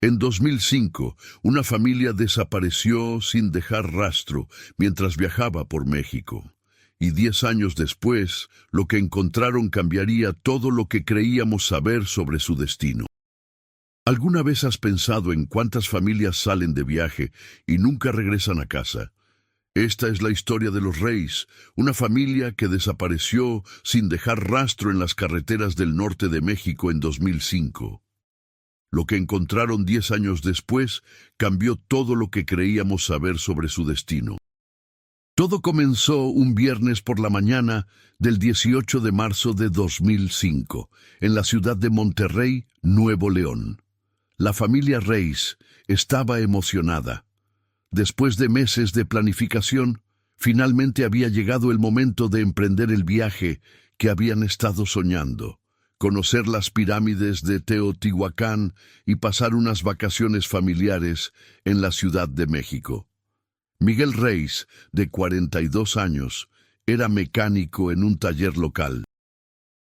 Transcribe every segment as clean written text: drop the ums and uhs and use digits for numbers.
En 2005, una familia desapareció sin dejar rastro mientras viajaba por México. Y 10 años después, lo que encontraron cambiaría todo lo que creíamos saber sobre su destino. ¿Alguna vez has pensado en cuántas familias salen de viaje y nunca regresan a casa? Esta es la historia de los Reis, una familia que desapareció sin dejar rastro en las carreteras del norte de México en 2005. Lo que encontraron 10 años después cambió todo lo que creíamos saber sobre su destino. Todo comenzó un viernes por la mañana del 18 de marzo de 2005, en la ciudad de Monterrey, Nuevo León. La familia Reis estaba emocionada. Después de meses de planificación, finalmente había llegado el momento de emprender el viaje que habían estado soñando, conocer las pirámides de Teotihuacán y pasar unas vacaciones familiares en la Ciudad de México. Miguel Reis, de 42 años, era mecánico en un taller local.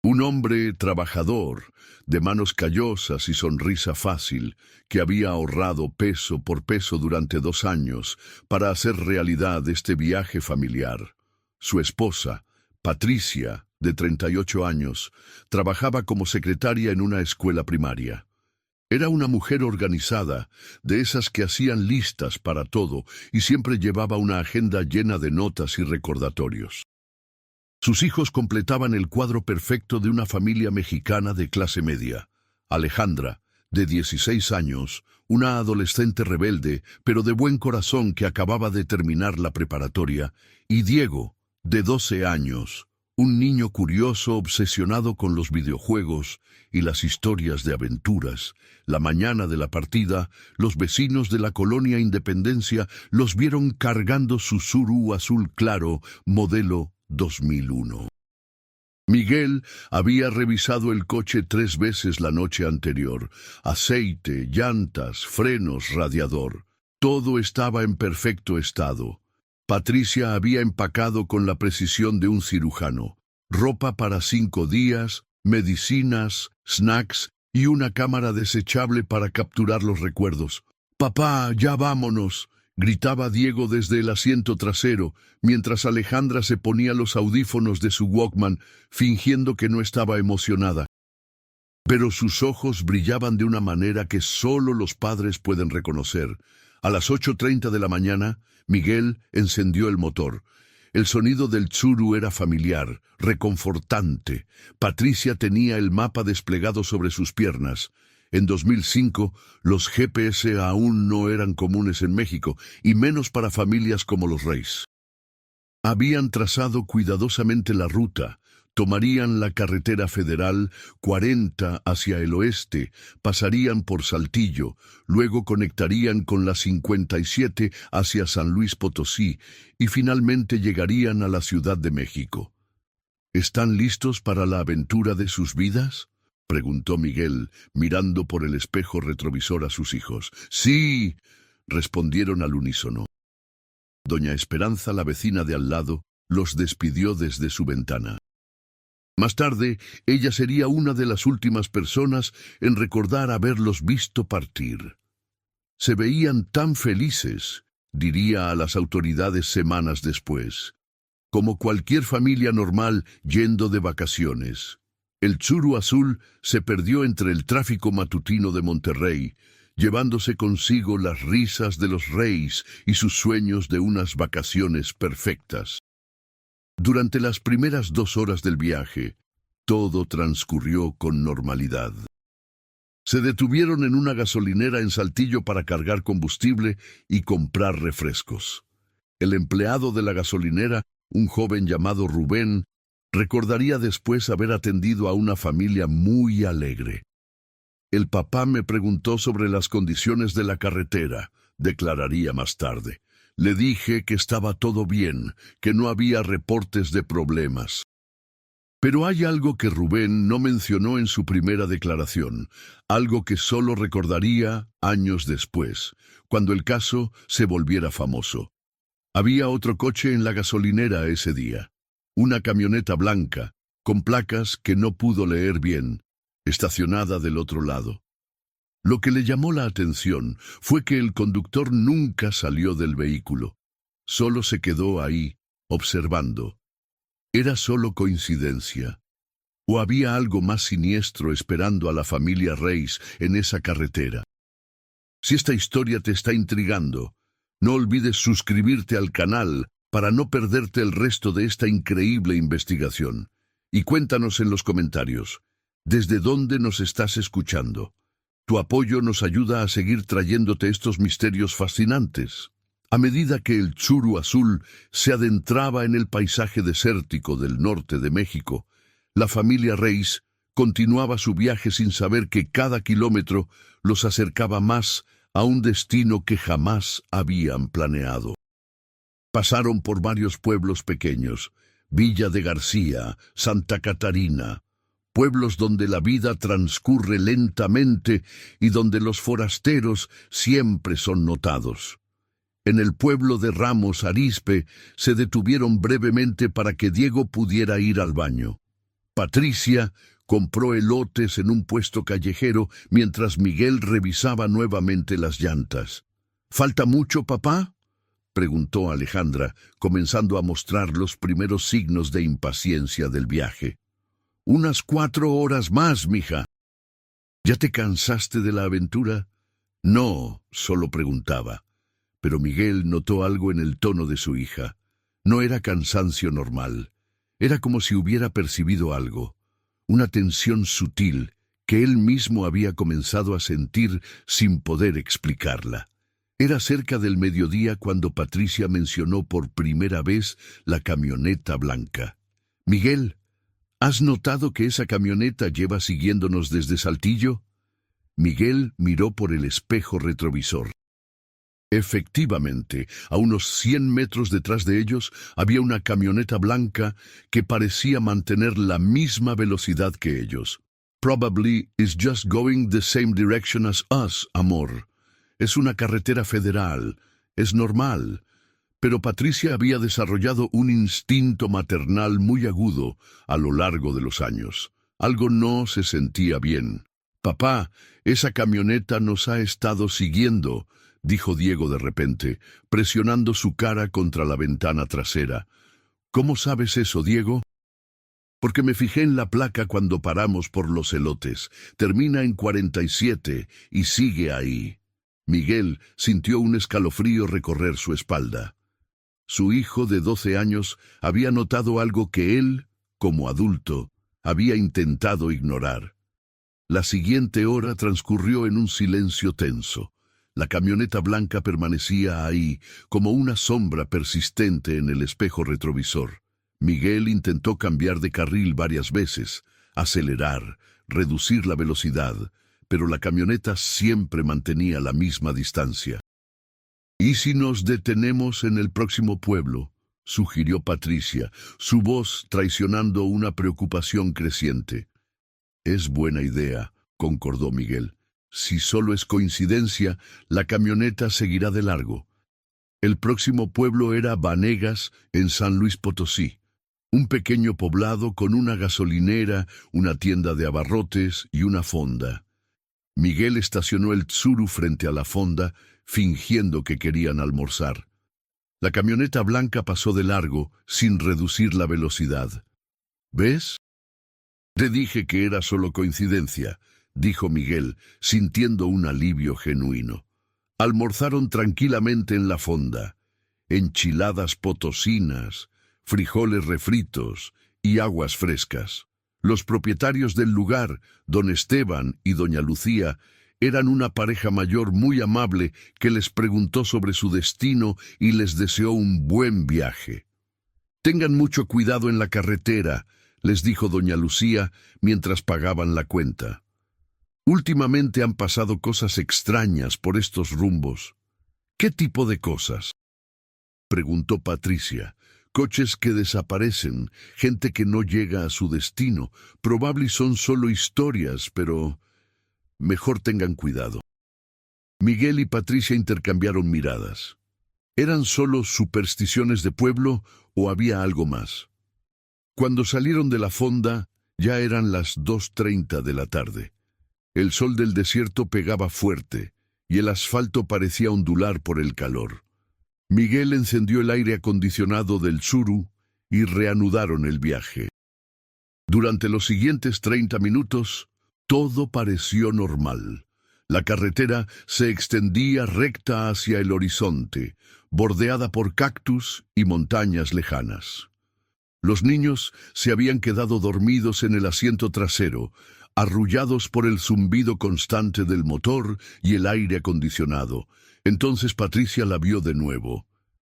Un hombre trabajador, de manos callosas y sonrisa fácil, que había ahorrado peso por peso durante 2 años para hacer realidad este viaje familiar. Su esposa, Patricia, de 38 años, trabajaba como secretaria en una escuela primaria. Era una mujer organizada, de esas que hacían listas para todo y siempre llevaba una agenda llena de notas y recordatorios. Sus hijos completaban el cuadro perfecto de una familia mexicana de clase media. Alejandra, de 16 años, una adolescente rebelde, pero de buen corazón que acababa de terminar la preparatoria, y Diego, de 12 años, un niño curioso obsesionado con los videojuegos y las historias de aventuras. La mañana de la partida, los vecinos de la colonia Independencia los vieron cargando su Tsuru azul claro, modelo 2001. Miguel había revisado el coche 3 veces la noche anterior. Aceite, llantas, frenos, radiador. Todo estaba en perfecto estado. Patricia había empacado con la precisión de un cirujano. Ropa para 5 días, medicinas, snacks y una cámara desechable para capturar los recuerdos. «Papá, ya vámonos», gritaba Diego desde el asiento trasero, mientras Alejandra se ponía los audífonos de su Walkman, fingiendo que no estaba emocionada. Pero sus ojos brillaban de una manera que solo los padres pueden reconocer. A las 8:30 de la mañana, Miguel encendió el motor. El sonido del Tsuru era familiar, reconfortante. Patricia tenía el mapa desplegado sobre sus piernas. En 2005, los GPS aún no eran comunes en México, y menos para familias como los Reis. Habían trazado cuidadosamente la ruta. Tomarían la carretera federal 40 hacia el oeste, pasarían por Saltillo, luego conectarían con la 57 hacia San Luis Potosí y finalmente llegarían a la Ciudad de México. ¿Están listos para la aventura de sus vidas?, preguntó Miguel, mirando por el espejo retrovisor a sus hijos. «Sí», respondieron al unísono. Doña Esperanza, la vecina de al lado, los despidió desde su ventana. Más tarde, ella sería una de las últimas personas en recordar haberlos visto partir. Se veían tan felices, diría a las autoridades semanas después, como cualquier familia normal yendo de vacaciones. El Tsuru azul se perdió entre el tráfico matutino de Monterrey, llevándose consigo las risas de los Reis y sus sueños de unas vacaciones perfectas. Durante las primeras 2 horas del viaje, todo transcurrió con normalidad. Se detuvieron en una gasolinera en Saltillo para cargar combustible y comprar refrescos. El empleado de la gasolinera, un joven llamado Rubén, recordaría después haber atendido a una familia muy alegre. «El papá me preguntó sobre las condiciones de la carretera», declararía más tarde. «Le dije que estaba todo bien, que no había reportes de problemas». Pero hay algo que Rubén no mencionó en su primera declaración, algo que solo recordaría años después, cuando el caso se volviera famoso. Había otro coche en la gasolinera ese día, una camioneta blanca, con placas que no pudo leer bien, estacionada del otro lado. Lo que le llamó la atención fue que el conductor nunca salió del vehículo. Solo se quedó ahí, observando. ¿Era solo coincidencia? ¿O había algo más siniestro esperando a la familia Reis en esa carretera? Si esta historia te está intrigando, no olvides suscribirte al canal para no perderte el resto de esta increíble investigación. Y cuéntanos en los comentarios, ¿desde dónde nos estás escuchando? Tu apoyo nos ayuda a seguir trayéndote estos misterios fascinantes. A medida que el Tsuru Azul se adentraba en el paisaje desértico del norte de México, la familia Reis continuaba su viaje sin saber que cada kilómetro los acercaba más a un destino que jamás habían planeado. Pasaron por varios pueblos pequeños, Villa de García, Santa Catarina, pueblos donde la vida transcurre lentamente y donde los forasteros siempre son notados. En el pueblo de Ramos Arizpe se detuvieron brevemente para que Diego pudiera ir al baño. Patricia compró elotes en un puesto callejero mientras Miguel revisaba nuevamente las llantas. ¿Falta mucho, papá?, preguntó Alejandra, comenzando a mostrar los primeros signos de impaciencia del viaje. Unas 4 horas más, mija. ¿Ya te cansaste de la aventura? No, solo preguntaba. Pero Miguel notó algo en el tono de su hija. No era cansancio normal. Era como si hubiera percibido algo, una tensión sutil que él mismo había comenzado a sentir sin poder explicarla. Era cerca del mediodía cuando Patricia mencionó por primera vez la camioneta blanca. Miguel, ¿has notado que esa camioneta lleva siguiéndonos desde Saltillo? Miguel miró por el espejo retrovisor. Efectivamente, a unos 100 metros detrás de ellos había una camioneta blanca que parecía mantener la misma velocidad que ellos. Probably is just going the same direction as us, amor. Es una carretera federal, es normal. Pero Patricia había desarrollado un instinto maternal muy agudo a lo largo de los años. Algo no se sentía bien. Papá, esa camioneta nos ha estado siguiendo, dijo Diego de repente, presionando su cara contra la ventana trasera. ¿Cómo sabes eso, Diego? Porque me fijé en la placa cuando paramos por los elotes. Termina en 47 y sigue ahí. Miguel sintió un escalofrío recorrer su espalda. Su hijo de 12 años había notado algo que él, como adulto, había intentado ignorar. La siguiente hora transcurrió en un silencio tenso. La camioneta blanca permanecía ahí, como una sombra persistente en el espejo retrovisor. Miguel intentó cambiar de carril varias veces, acelerar, reducir la velocidad, pero la camioneta siempre mantenía la misma distancia. «¿Y si nos detenemos en el próximo pueblo?», sugirió Patricia, su voz traicionando una preocupación creciente. «Es buena idea», concordó Miguel. «Si solo es coincidencia, la camioneta seguirá de largo». El próximo pueblo era Vanegas, en San Luis Potosí, un pequeño poblado con una gasolinera, una tienda de abarrotes y una fonda. Miguel estacionó el Tsuru frente a la fonda, fingiendo que querían almorzar. La camioneta blanca pasó de largo, sin reducir la velocidad. «¿Ves? Te dije que era solo coincidencia», dijo Miguel, sintiendo un alivio genuino. Almorzaron tranquilamente en la fonda. Enchiladas potosinas, frijoles refritos y aguas frescas. Los propietarios del lugar, don Esteban y doña Lucía, eran una pareja mayor muy amable que les preguntó sobre su destino y les deseó un buen viaje. «Tengan mucho cuidado en la carretera», les dijo doña Lucía mientras pagaban la cuenta. «Últimamente han pasado cosas extrañas por estos rumbos». «¿Qué tipo de cosas?», preguntó Patricia. «Coches que desaparecen, gente que no llega a su destino. Probablemente son solo historias, pero mejor tengan cuidado». Miguel y Patricia intercambiaron miradas. ¿Eran solo supersticiones de pueblo o había algo más? Cuando salieron de la fonda, ya eran las 2:30 de la tarde. El sol del desierto pegaba fuerte, y el asfalto parecía ondular por el calor. Miguel encendió el aire acondicionado del Tsuru y reanudaron el viaje. Durante los siguientes 30 minutos, todo pareció normal. La carretera se extendía recta hacia el horizonte, bordeada por cactus y montañas lejanas. Los niños se habían quedado dormidos en el asiento trasero, arrullados por el zumbido constante del motor y el aire acondicionado. Entonces Patricia la vio de nuevo.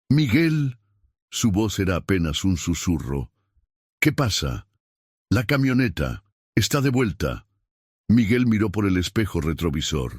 «Miguel», su voz era apenas un susurro. «¿Qué pasa?» «La camioneta. Está de vuelta». Miguel miró por el espejo retrovisor.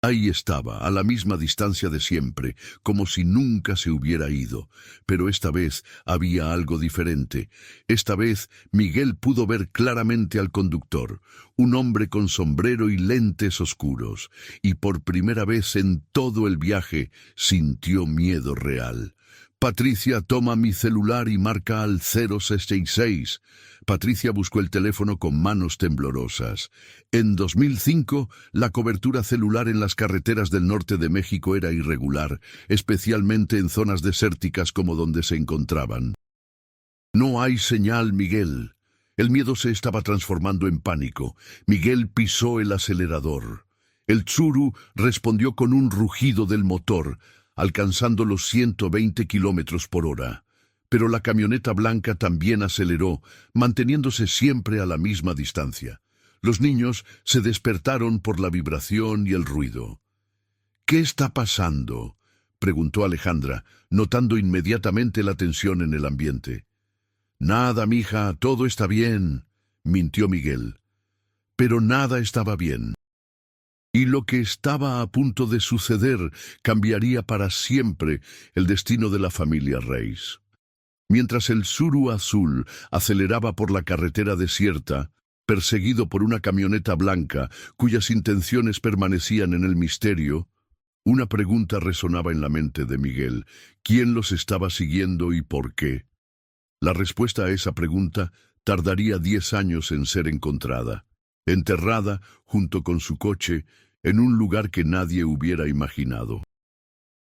Ahí estaba, a la misma distancia de siempre, como si nunca se hubiera ido. Pero esta vez había algo diferente. Esta vez Miguel pudo ver claramente al conductor, un hombre con sombrero y lentes oscuros, y por primera vez en todo el viaje sintió miedo real. «Patricia, toma mi celular y marca al 066. Patricia buscó el teléfono con manos temblorosas. En 2005, la cobertura celular en las carreteras del norte de México era irregular, especialmente en zonas desérticas como donde se encontraban. «No hay señal, Miguel». El miedo se estaba transformando en pánico. Miguel pisó el acelerador. El Tsuru respondió con un rugido del motor, alcanzando los 120 kilómetros por hora. Pero la camioneta blanca también aceleró, manteniéndose siempre a la misma distancia. Los niños se despertaron por la vibración y el ruido. «¿Qué está pasando?», preguntó Alejandra, notando inmediatamente la tensión en el ambiente. «Nada, mija, todo está bien», mintió Miguel. Pero nada estaba bien. Y lo que estaba a punto de suceder cambiaría para siempre el destino de la familia Reis. Mientras el Tsuru azul aceleraba por la carretera desierta, perseguido por una camioneta blanca cuyas intenciones permanecían en el misterio, una pregunta resonaba en la mente de Miguel: ¿quién los estaba siguiendo y por qué? La respuesta a esa pregunta tardaría 10 años en ser encontrada, enterrada junto con su coche en un lugar que nadie hubiera imaginado.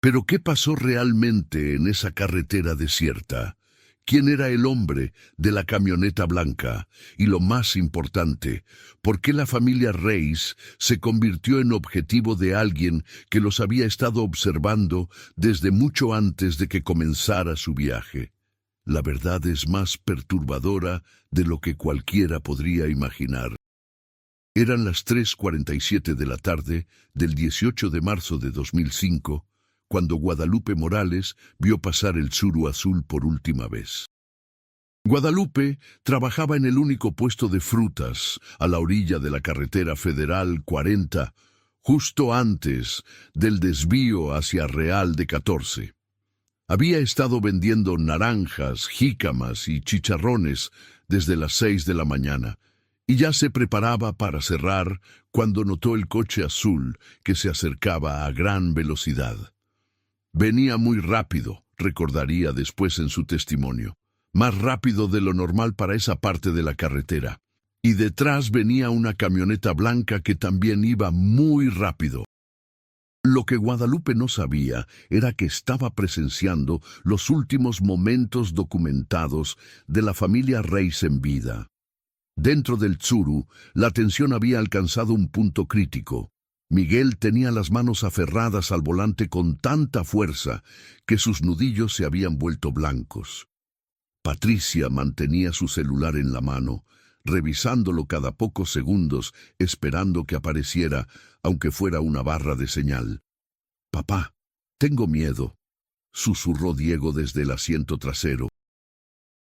Pero ¿qué pasó realmente en esa carretera desierta? ¿Quién era el hombre de la camioneta blanca? Y lo más importante, ¿por qué la familia Reis se convirtió en objetivo de alguien que los había estado observando desde mucho antes de que comenzara su viaje? La verdad es más perturbadora de lo que cualquiera podría imaginar. Eran las 3:47 de la tarde del 18 de marzo de 2005, cuando Guadalupe Morales vio pasar el Tsuru azul por última vez. Guadalupe trabajaba en el único puesto de frutas a la orilla de la carretera federal 40, justo antes del desvío hacia Real de 14. Había estado vendiendo naranjas, jícamas y chicharrones desde las 6 de la mañana, y ya se preparaba para cerrar cuando notó el coche azul que se acercaba a gran velocidad. Venía muy rápido, recordaría después en su testimonio, más rápido de lo normal para esa parte de la carretera, y detrás venía una camioneta blanca que también iba muy rápido. Lo que Guadalupe no sabía era que estaba presenciando los últimos momentos documentados de la familia Reis en vida. Dentro del Tsuru, la tensión había alcanzado un punto crítico. Miguel tenía las manos aferradas al volante con tanta fuerza que sus nudillos se habían vuelto blancos. Patricia mantenía su celular en la mano, revisándolo cada pocos segundos, esperando que apareciera, aunque fuera una barra de señal. «Papá, tengo miedo», susurró Diego desde el asiento trasero.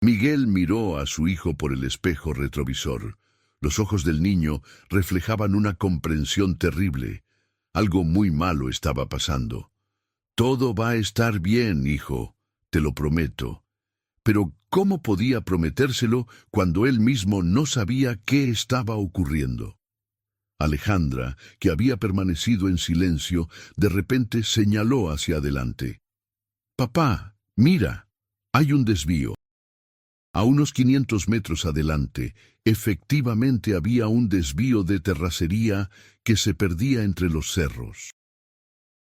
Miguel miró a su hijo por el espejo retrovisor. Los ojos del niño reflejaban una comprensión terrible. Algo muy malo estaba pasando. «Todo va a estar bien, hijo, te lo prometo». Pero ¿cómo podía prometérselo cuando él mismo no sabía qué estaba ocurriendo? Alejandra, que había permanecido en silencio, de repente señaló hacia adelante. «Papá, mira, hay un desvío». A unos 500 metros adelante, efectivamente había un desvío de terracería que se perdía entre los cerros.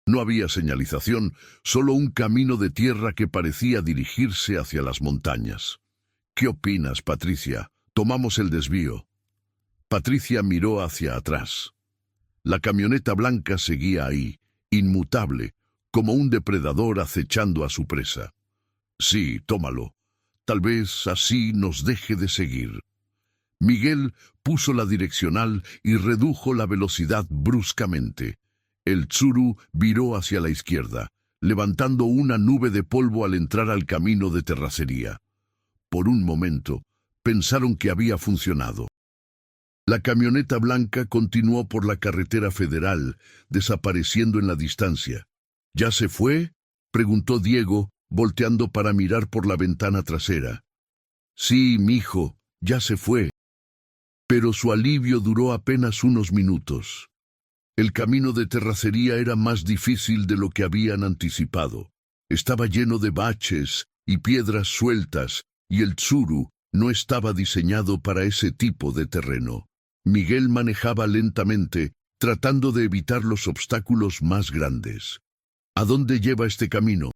No había señalización, solo un camino de tierra que parecía dirigirse hacia las montañas. ¿Qué opinas, Patricia? Tomamos el desvío. Patricia miró hacia atrás. La camioneta blanca seguía ahí, inmutable, como un depredador acechando a su presa. Sí, tómalo. Tal vez así nos deje de seguir. Miguel puso la direccional y redujo la velocidad bruscamente. El Tsuru viró hacia la izquierda, levantando una nube de polvo al entrar al camino de terracería. Por un momento, pensaron que había funcionado. La camioneta blanca continuó por la carretera federal, desapareciendo en la distancia. ¿Ya se fue?, preguntó Diego, volteando para mirar por la ventana trasera. Sí, mijo, ya se fue. Pero su alivio duró apenas unos minutos. El camino de terracería era más difícil de lo que habían anticipado. Estaba lleno de baches y piedras sueltas, y el Tsuru no estaba diseñado para ese tipo de terreno. Miguel manejaba lentamente, tratando de evitar los obstáculos más grandes. ¿A dónde lleva este camino?,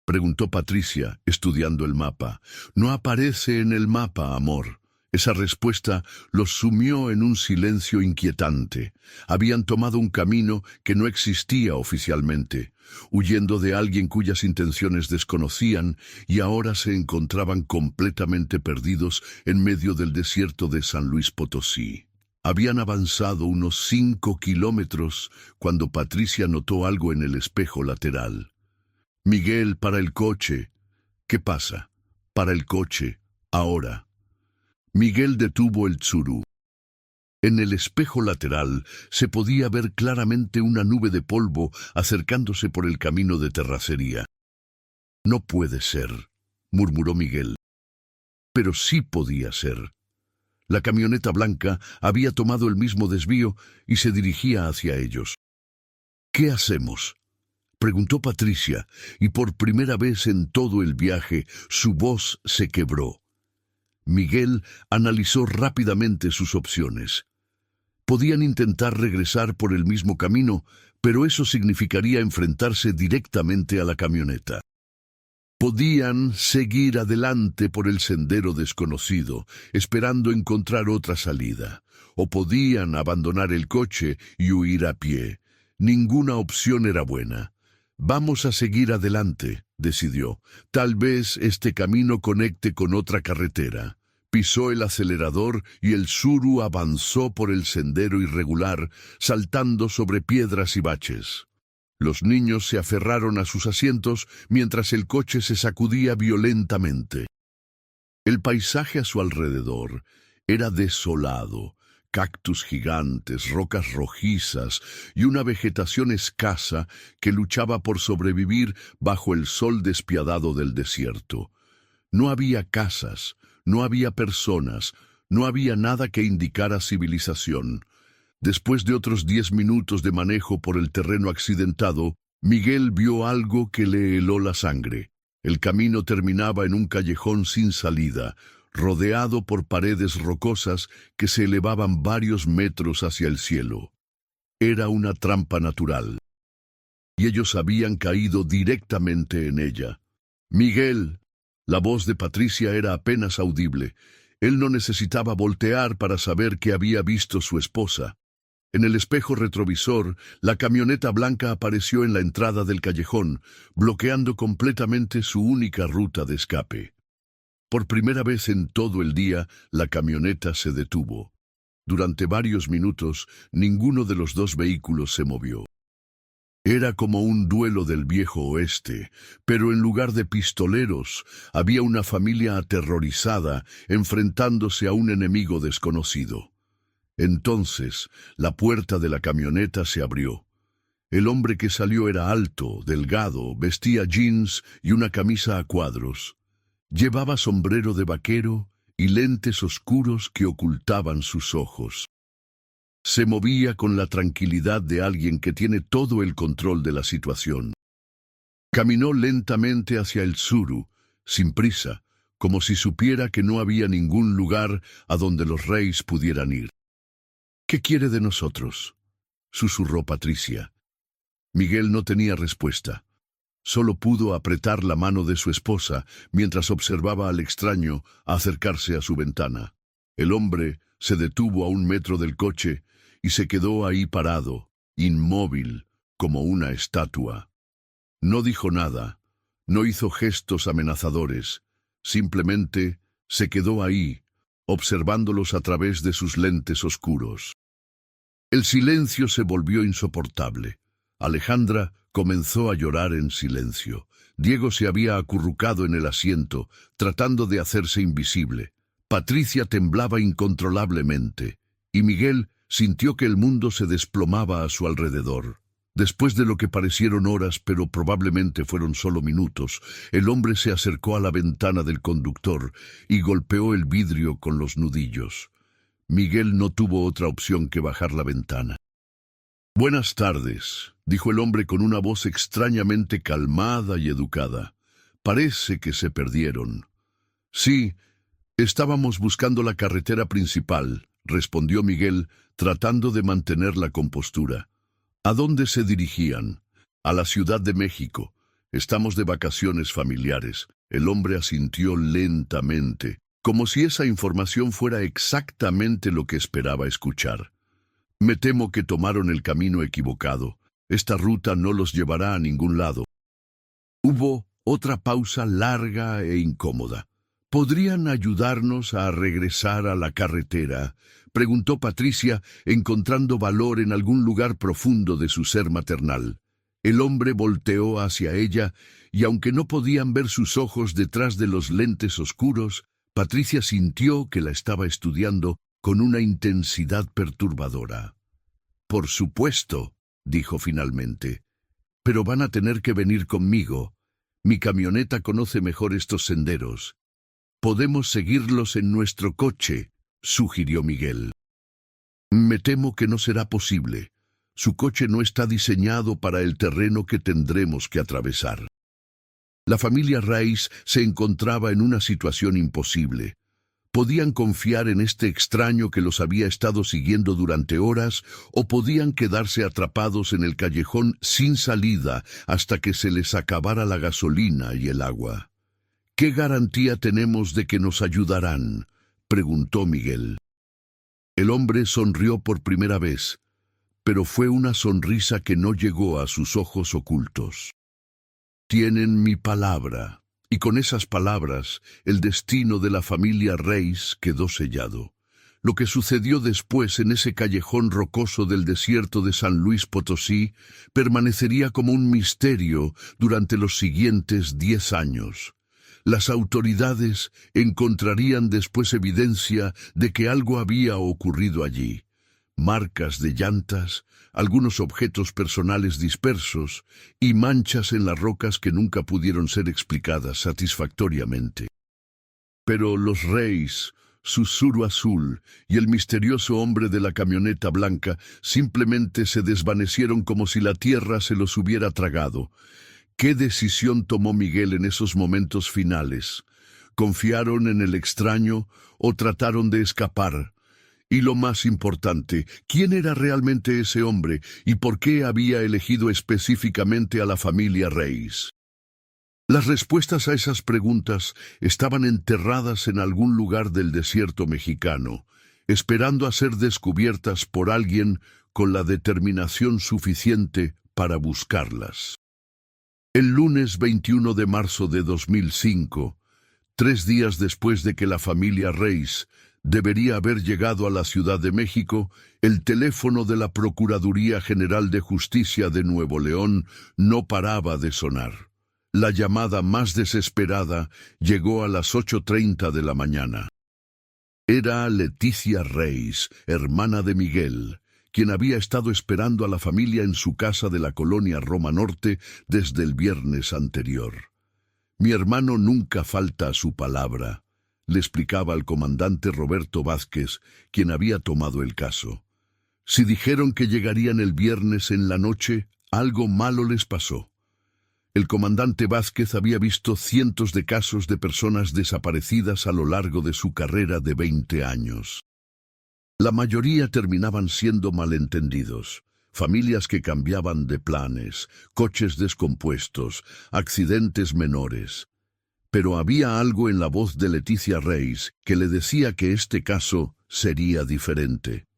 preguntó Patricia, estudiando el mapa. No aparece en el mapa, amor. Esa respuesta los sumió en un silencio inquietante. Habían tomado un camino que no existía oficialmente, huyendo de alguien cuyas intenciones desconocían, y ahora se encontraban completamente perdidos en medio del desierto de San Luis Potosí. Habían avanzado unos 5 kilómetros cuando Patricia notó algo en el espejo lateral. Miguel, para el coche. ¿Qué pasa? Para el coche, ahora. Miguel detuvo el Tsuru. En el espejo lateral se podía ver claramente una nube de polvo acercándose por el camino de terracería. No puede ser, murmuró Miguel. Pero sí podía ser. La camioneta blanca había tomado el mismo desvío y se dirigía hacia ellos. ¿Qué hacemos?, preguntó Patricia, y por primera vez en todo el viaje su voz se quebró. Miguel analizó rápidamente sus opciones. Podían intentar regresar por el mismo camino, pero eso significaría enfrentarse directamente a la camioneta. Podían seguir adelante por el sendero desconocido, esperando encontrar otra salida, o podían abandonar el coche y huir a pie. Ninguna opción era buena. Vamos a seguir adelante, decidió. Tal vez este camino conecte con otra carretera. Pisó el acelerador y el Tsuru avanzó por el sendero irregular, saltando sobre piedras y baches. Los niños se aferraron a sus asientos mientras el coche se sacudía violentamente. El paisaje a su alrededor era desolado. Cactus gigantes, rocas rojizas y una vegetación escasa que luchaba por sobrevivir bajo el sol despiadado del desierto. No había casas, no había personas, no había nada que indicara civilización. Después de otros 10 minutos de manejo por el terreno accidentado, Miguel vio algo que le heló la sangre. El camino terminaba en un callejón sin salida, rodeado por paredes rocosas que se elevaban varios metros hacia el cielo. Era una trampa natural, y ellos habían caído directamente en ella. Miguel, la voz de Patricia era apenas audible. Él no necesitaba voltear para saber que había visto su esposa. En el espejo retrovisor, la camioneta blanca apareció en la entrada del callejón, bloqueando completamente su única ruta de escape. Por primera vez en todo el día, la camioneta se detuvo. Durante varios minutos, ninguno de los dos vehículos se movió. Era como un duelo del viejo oeste, pero en lugar de pistoleros, había una familia aterrorizada enfrentándose a un enemigo desconocido. Entonces, la puerta de la camioneta se abrió. El hombre que salió era alto, delgado, vestía jeans y una camisa a cuadros. Llevaba sombrero de vaquero y lentes oscuros que ocultaban sus ojos. Se movía con la tranquilidad de alguien que tiene todo el control de la situación. Caminó lentamente hacia el Tsuru, sin prisa, como si supiera que no había ningún lugar a donde los reyes pudieran ir. «¿Qué quiere de nosotros?», susurró Patricia. Miguel no tenía respuesta. Solo pudo apretar la mano de su esposa mientras observaba al extraño acercarse a su ventana. El hombre se detuvo a 1 metro del coche y se quedó ahí parado, inmóvil, como una estatua. No dijo nada, no hizo gestos amenazadores, simplemente se quedó ahí, observándolos a través de sus lentes oscuros. El silencio se volvió insoportable. Alejandra comenzó a llorar en silencio. Diego se había acurrucado en el asiento, tratando de hacerse invisible. Patricia temblaba incontrolablemente, y Miguel sintió que el mundo se desplomaba a su alrededor. Después de lo que parecieron horas, pero probablemente fueron solo minutos, el hombre se acercó a la ventana del conductor y golpeó el vidrio con los nudillos. Miguel no tuvo otra opción que bajar la ventana. «Buenas tardes», dijo el hombre con una voz extrañamente calmada y educada. «Parece que se perdieron». «Sí, estábamos buscando la carretera principal», respondió Miguel, tratando de mantener la compostura. «¿A dónde se dirigían?» «A la Ciudad de México. Estamos de vacaciones familiares». El hombre asintió lentamente, como si esa información fuera exactamente lo que esperaba escuchar. «Me temo que tomaron el camino equivocado. Esta ruta no los llevará a ningún lado». Hubo otra pausa larga e incómoda. «¿Podrían ayudarnos a regresar a la carretera?», preguntó Patricia, encontrando valor en algún lugar profundo de su ser maternal. El hombre volteó hacia ella, y aunque no podían ver sus ojos detrás de los lentes oscuros, Patricia sintió que la estaba estudiando con una intensidad perturbadora. «Por supuesto», dijo finalmente, «pero van a tener que venir conmigo. Mi camioneta conoce mejor estos senderos. Podemos seguirlos en nuestro coche», sugirió Miguel. «Me temo que no será posible. Su coche no está diseñado para el terreno que tendremos que atravesar». La familia Reis se encontraba en una situación imposible. Podían confiar en este extraño que los había estado siguiendo durante horas, o podían quedarse atrapados en el callejón sin salida hasta que se les acabara la gasolina y el agua. «¿Qué garantía tenemos de que nos ayudarán?», preguntó Miguel. El hombre sonrió por primera vez, pero fue una sonrisa que no llegó a sus ojos ocultos. «Tienen mi palabra». Y con esas palabras, el destino de la familia Reis quedó sellado. Lo que sucedió después en ese callejón rocoso del desierto de San Luis Potosí permanecería como un misterio durante los siguientes 10 años. Las autoridades encontrarían después evidencia de que algo había ocurrido allí. Marcas de llantas, algunos objetos personales dispersos y manchas en las rocas que nunca pudieron ser explicadas satisfactoriamente. Pero los Reis, Susurro Azul y el misterioso hombre de la camioneta blanca simplemente se desvanecieron como si la tierra se los hubiera tragado. ¿Qué decisión tomó Miguel en esos momentos finales? ¿Confiaron en el extraño o trataron de escapar? Y lo más importante, ¿quién era realmente ese hombre y por qué había elegido específicamente a la familia Reis? Las respuestas a esas preguntas estaban enterradas en algún lugar del desierto mexicano, esperando a ser descubiertas por alguien con la determinación suficiente para buscarlas. El lunes 21 de marzo de 2005, 3 días después de que la familia Reis debería haber llegado a la Ciudad de México, el teléfono de la Procuraduría General de Justicia de Nuevo León no paraba de sonar. La llamada más desesperada llegó a las 8:30 de la mañana. Era Leticia Reis, hermana de Miguel, quien había estado esperando a la familia en su casa de la colonia Roma Norte desde el viernes anterior. «Mi hermano nunca falta a su palabra», le explicaba al comandante Roberto Vázquez, quien había tomado el caso. «Si dijeron que llegarían el viernes en la noche, algo malo les pasó». El comandante Vázquez había visto cientos de casos de personas desaparecidas a lo largo de su carrera de 20 años. La mayoría terminaban siendo malentendidos, familias que cambiaban de planes, coches descompuestos, accidentes menores. Pero había algo en la voz de Leticia Reis que le decía que este caso sería diferente.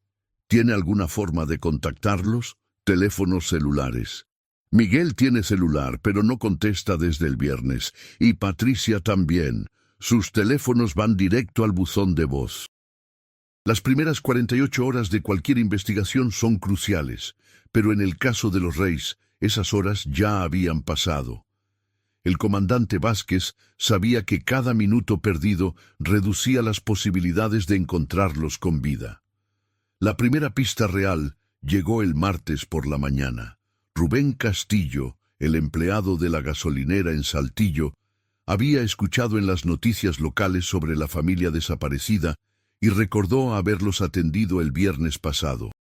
¿Tiene alguna forma de contactarlos? Teléfonos celulares. Miguel tiene celular, pero no contesta desde el viernes. Y Patricia también. Sus teléfonos van directo al buzón de voz. Las primeras 48 horas de cualquier investigación son cruciales, pero en el caso de los Reis, esas horas ya habían pasado. El comandante Vázquez sabía que cada minuto perdido reducía las posibilidades de encontrarlos con vida. La primera pista real llegó el martes por la mañana. Rubén Castillo, el empleado de la gasolinera en Saltillo, había escuchado en las noticias locales sobre la familia desaparecida y recordó haberlos atendido el viernes pasado.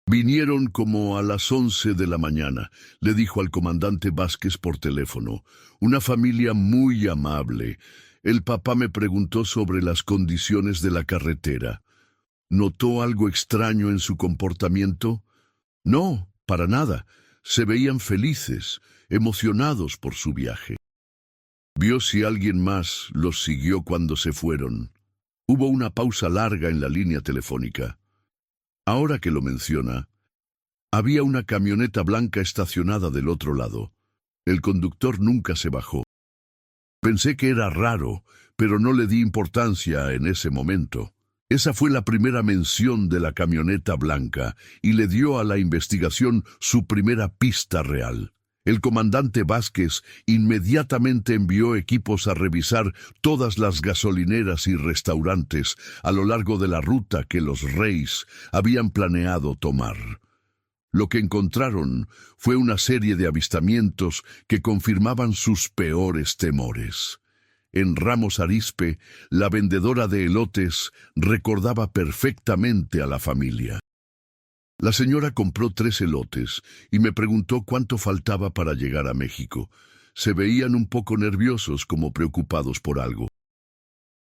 Vinieron como a las 11 de la mañana, le dijo al comandante Vázquez por teléfono. Una familia muy amable. El papá me preguntó sobre las condiciones de la carretera. ¿Notó algo extraño en su comportamiento? No, para nada. Se veían felices, emocionados por su viaje. Vio si alguien más los siguió cuando se fueron. Hubo una pausa larga en la línea telefónica. Ahora que lo menciona, había una camioneta blanca estacionada del otro lado. El conductor nunca se bajó. Pensé que era raro, pero no le di importancia en ese momento. Esa fue la primera mención de la camioneta blanca y le dio a la investigación su primera pista real. El comandante Vázquez inmediatamente envió equipos a revisar todas las gasolineras y restaurantes a lo largo de la ruta que los Reis habían planeado tomar. Lo que encontraron fue una serie de avistamientos que confirmaban sus peores temores. En Ramos Arizpe, la vendedora de elotes recordaba perfectamente a la familia. La señora compró 3 elotes y me preguntó cuánto faltaba para llegar a México. Se veían un poco nerviosos, como preocupados por algo.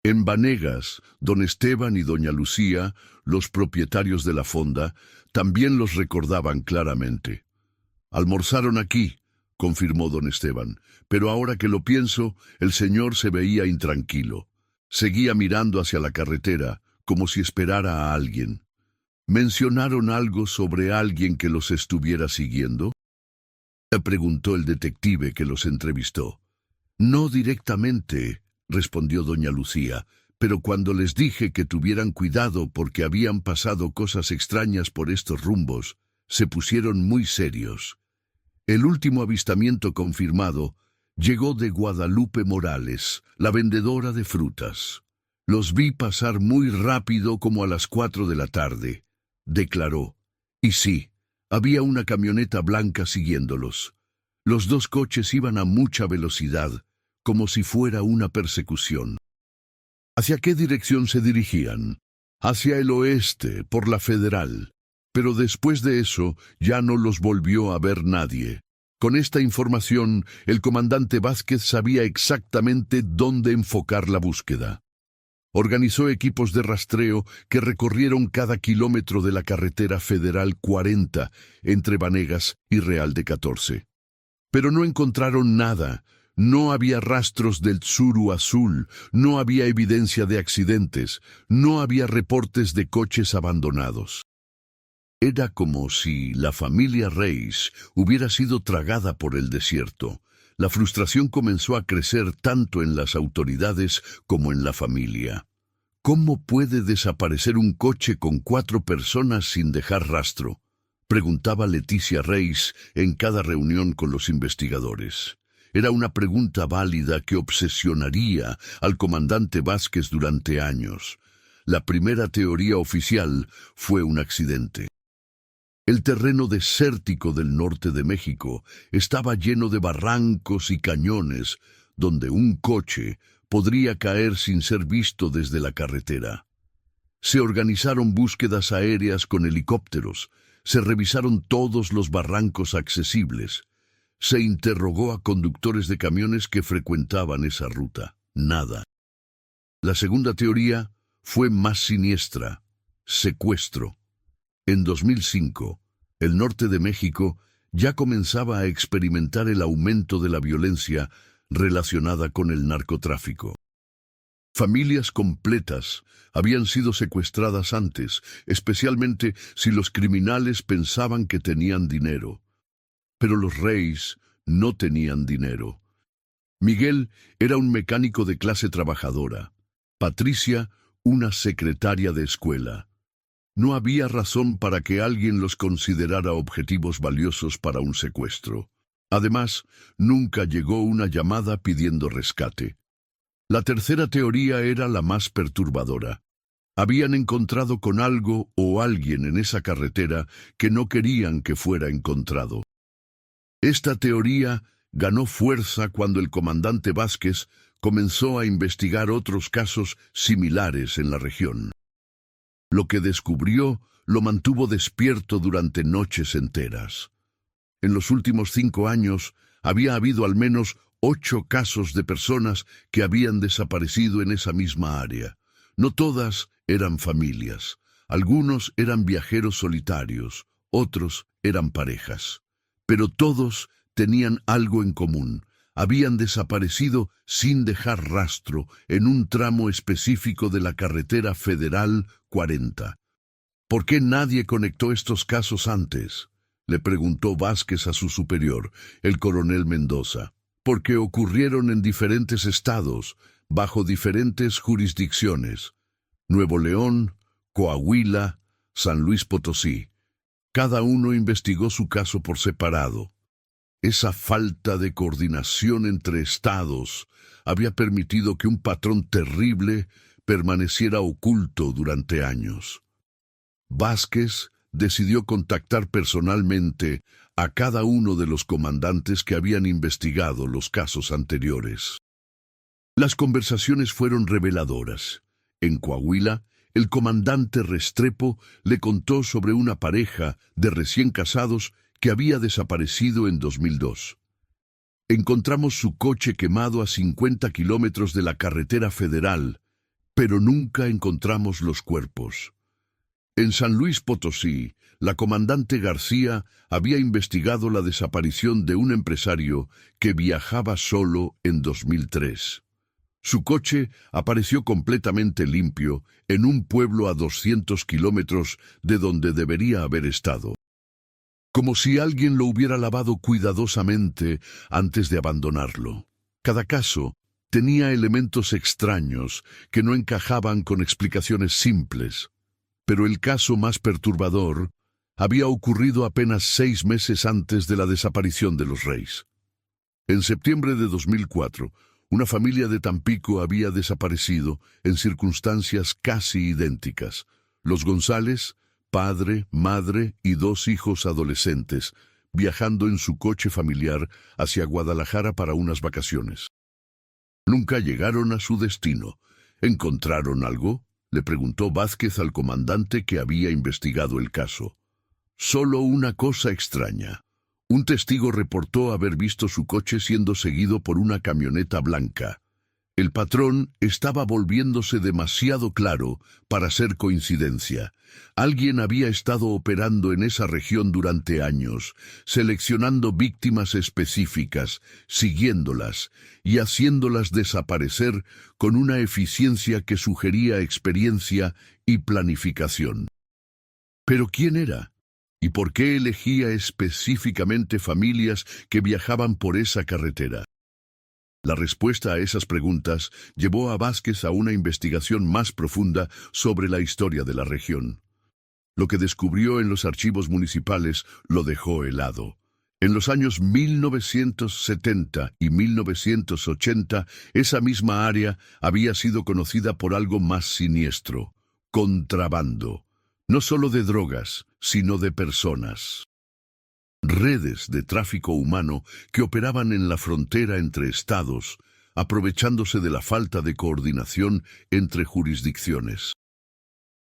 En Vanegas, don Esteban y doña Lucía, los propietarios de la fonda, también los recordaban claramente. Almorzaron aquí, confirmó don Esteban, pero ahora que lo pienso, el señor se veía intranquilo. Seguía mirando hacia la carretera, como si esperara a alguien. ¿Mencionaron algo sobre alguien que los estuviera siguiendo?, preguntó el detective que los entrevistó. No directamente, respondió doña Lucía, pero cuando les dije que tuvieran cuidado porque habían pasado cosas extrañas por estos rumbos, se pusieron muy serios. El último avistamiento confirmado llegó de Guadalupe Morales, la vendedora de frutas. Los vi pasar muy rápido como a las 4 de la tarde, declaró. Y sí, había una camioneta blanca siguiéndolos. Los 2 coches iban a mucha velocidad, como si fuera una persecución. ¿Hacia qué dirección se dirigían? Hacia el oeste, por la Federal. Pero después de eso ya no los volvió a ver nadie. Con esta información, el comandante Vázquez sabía exactamente dónde enfocar la búsqueda. Organizó equipos de rastreo que recorrieron cada kilómetro de la carretera Federal 40 entre Vanegas y Real de 14. Pero no encontraron nada. No había rastros del Tsuru azul, no había evidencia de accidentes, no había reportes de coches abandonados. Era como si la familia Reis hubiera sido tragada por el desierto. La frustración comenzó a crecer tanto en las autoridades como en la familia. ¿Cómo puede desaparecer un coche con 4 personas sin dejar rastro?, preguntaba Leticia Reis en cada reunión con los investigadores. Era una pregunta válida que obsesionaría al comandante Vázquez durante años. La primera teoría oficial fue un accidente. El terreno desértico del norte de México estaba lleno de barrancos y cañones, donde un coche podría caer sin ser visto desde la carretera. Se organizaron búsquedas aéreas con helicópteros, se revisaron todos los barrancos accesibles, Se interrogó a conductores de camiones que frecuentaban esa ruta. Nada. La segunda teoría fue más siniestra: secuestro. En 2005, el norte de México ya comenzaba a experimentar el aumento de la violencia relacionada con el narcotráfico. Familias completas habían sido secuestradas antes, especialmente si los criminales pensaban que tenían dinero. Pero los Reyes no tenían dinero. Miguel era un mecánico de clase trabajadora. Patricia, una secretaria de escuela. No había razón para que alguien los considerara objetivos valiosos para un secuestro. Además, nunca llegó una llamada pidiendo rescate. La tercera teoría era la más perturbadora. Habían encontrado con algo o alguien en esa carretera que no querían que fuera encontrado. Esta teoría ganó fuerza cuando el comandante Vázquez comenzó a investigar otros casos similares en la región. Lo que descubrió lo mantuvo despierto durante noches enteras. En los últimos 5 años había habido al menos 8 casos de personas que habían desaparecido en esa misma área. No todas eran familias. Algunos eran viajeros solitarios, otros eran parejas. Pero todos tenían algo en común. Habían desaparecido sin dejar rastro en un tramo específico de la carretera federal 40. ¿Por qué nadie conectó estos casos antes?, le preguntó Vázquez a su superior, el coronel Mendoza. Porque ocurrieron en diferentes estados, bajo diferentes jurisdicciones: Nuevo León, Coahuila, San Luis Potosí. Cada uno investigó su caso por separado. Esa falta de coordinación entre estados había permitido que un patrón terrible permaneciera oculto durante años. Vázquez decidió contactar personalmente a cada uno de los comandantes que habían investigado los casos anteriores. Las conversaciones fueron reveladoras. En Coahuila, el comandante Restrepo le contó sobre una pareja de recién casados que había desaparecido en 2002. Encontramos su coche quemado a 50 kilómetros de la carretera federal, pero nunca encontramos los cuerpos. En San Luis Potosí, la comandante García había investigado la desaparición de un empresario que viajaba solo en 2003. Su coche apareció completamente limpio en un pueblo a 200 kilómetros de donde debería haber estado. Como si alguien lo hubiera lavado cuidadosamente antes de abandonarlo. Cada caso tenía elementos extraños que no encajaban con explicaciones simples. Pero el caso más perturbador había ocurrido apenas 6 meses antes de la desaparición de los Reyes. En septiembre de 2004, una familia de Tampico había desaparecido en circunstancias casi idénticas. Los González, padre, madre y 2 hijos adolescentes, viajando en su coche familiar hacia Guadalajara para unas vacaciones. Nunca llegaron a su destino. ¿Encontraron algo?, le preguntó Vázquez al comandante que había investigado el caso. Solo una cosa extraña. Un testigo reportó haber visto su coche siendo seguido por una camioneta blanca. El patrón estaba volviéndose demasiado claro para ser coincidencia. Alguien había estado operando en esa región durante años, seleccionando víctimas específicas, siguiéndolas y haciéndolas desaparecer con una eficiencia que sugería experiencia y planificación. ¿Pero quién era? ¿Y por qué elegía específicamente familias que viajaban por esa carretera? La respuesta a esas preguntas llevó a Vázquez a una investigación más profunda sobre la historia de la región. Lo que descubrió en los archivos municipales lo dejó helado. En los años 1970 y 1980, esa misma área había sido conocida por algo más siniestro: contrabando. No solo de drogas, sino de personas. Redes de tráfico humano que operaban en la frontera entre estados, aprovechándose de la falta de coordinación entre jurisdicciones.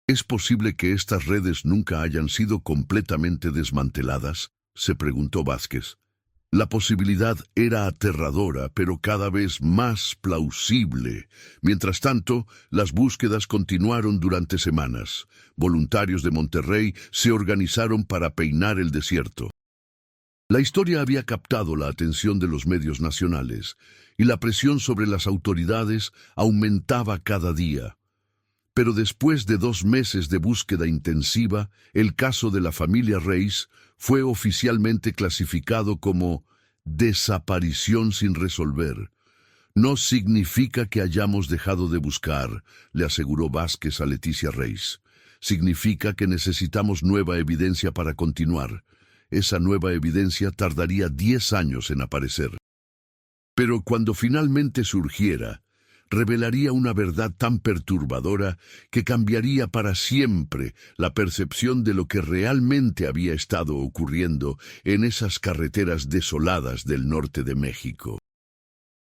¿Es posible que estas redes nunca hayan sido completamente desmanteladas?, se preguntó Vázquez. La posibilidad era aterradora, pero cada vez más plausible. Mientras tanto, las búsquedas continuaron durante semanas. Voluntarios de Monterrey se organizaron para peinar el desierto. La historia había captado la atención de los medios nacionales, y la presión sobre las autoridades aumentaba cada día. Pero después de 2 meses de búsqueda intensiva, el caso de la familia Reis fue oficialmente clasificado como desaparición sin resolver. No significa que hayamos dejado de buscar, le aseguró Vázquez a Leticia Reis. Significa que necesitamos nueva evidencia para continuar. Esa nueva evidencia tardaría 10 años en aparecer. Pero cuando finalmente surgiera, revelaría una verdad tan perturbadora que cambiaría para siempre la percepción de lo que realmente había estado ocurriendo en esas carreteras desoladas del norte de México.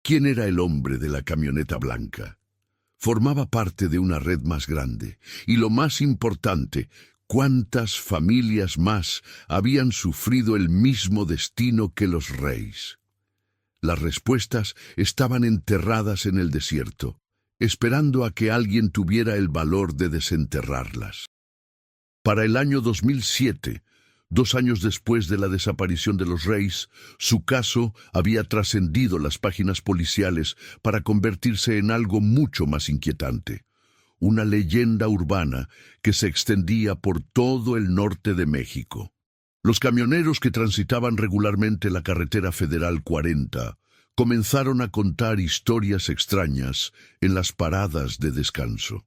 ¿Quién era el hombre de la camioneta blanca? Formaba parte de una red más grande, y lo más importante, ¿cuántas familias más habían sufrido el mismo destino que los Reis? Las respuestas estaban enterradas en el desierto, esperando a que alguien tuviera el valor de desenterrarlas. Para el año 2007, 2 años después de la desaparición de los Reis, su caso había trascendido las páginas policiales para convertirse en algo mucho más inquietante. Una leyenda urbana que se extendía por todo el norte de México. Los camioneros que transitaban regularmente la carretera federal 40 comenzaron a contar historias extrañas en las paradas de descanso.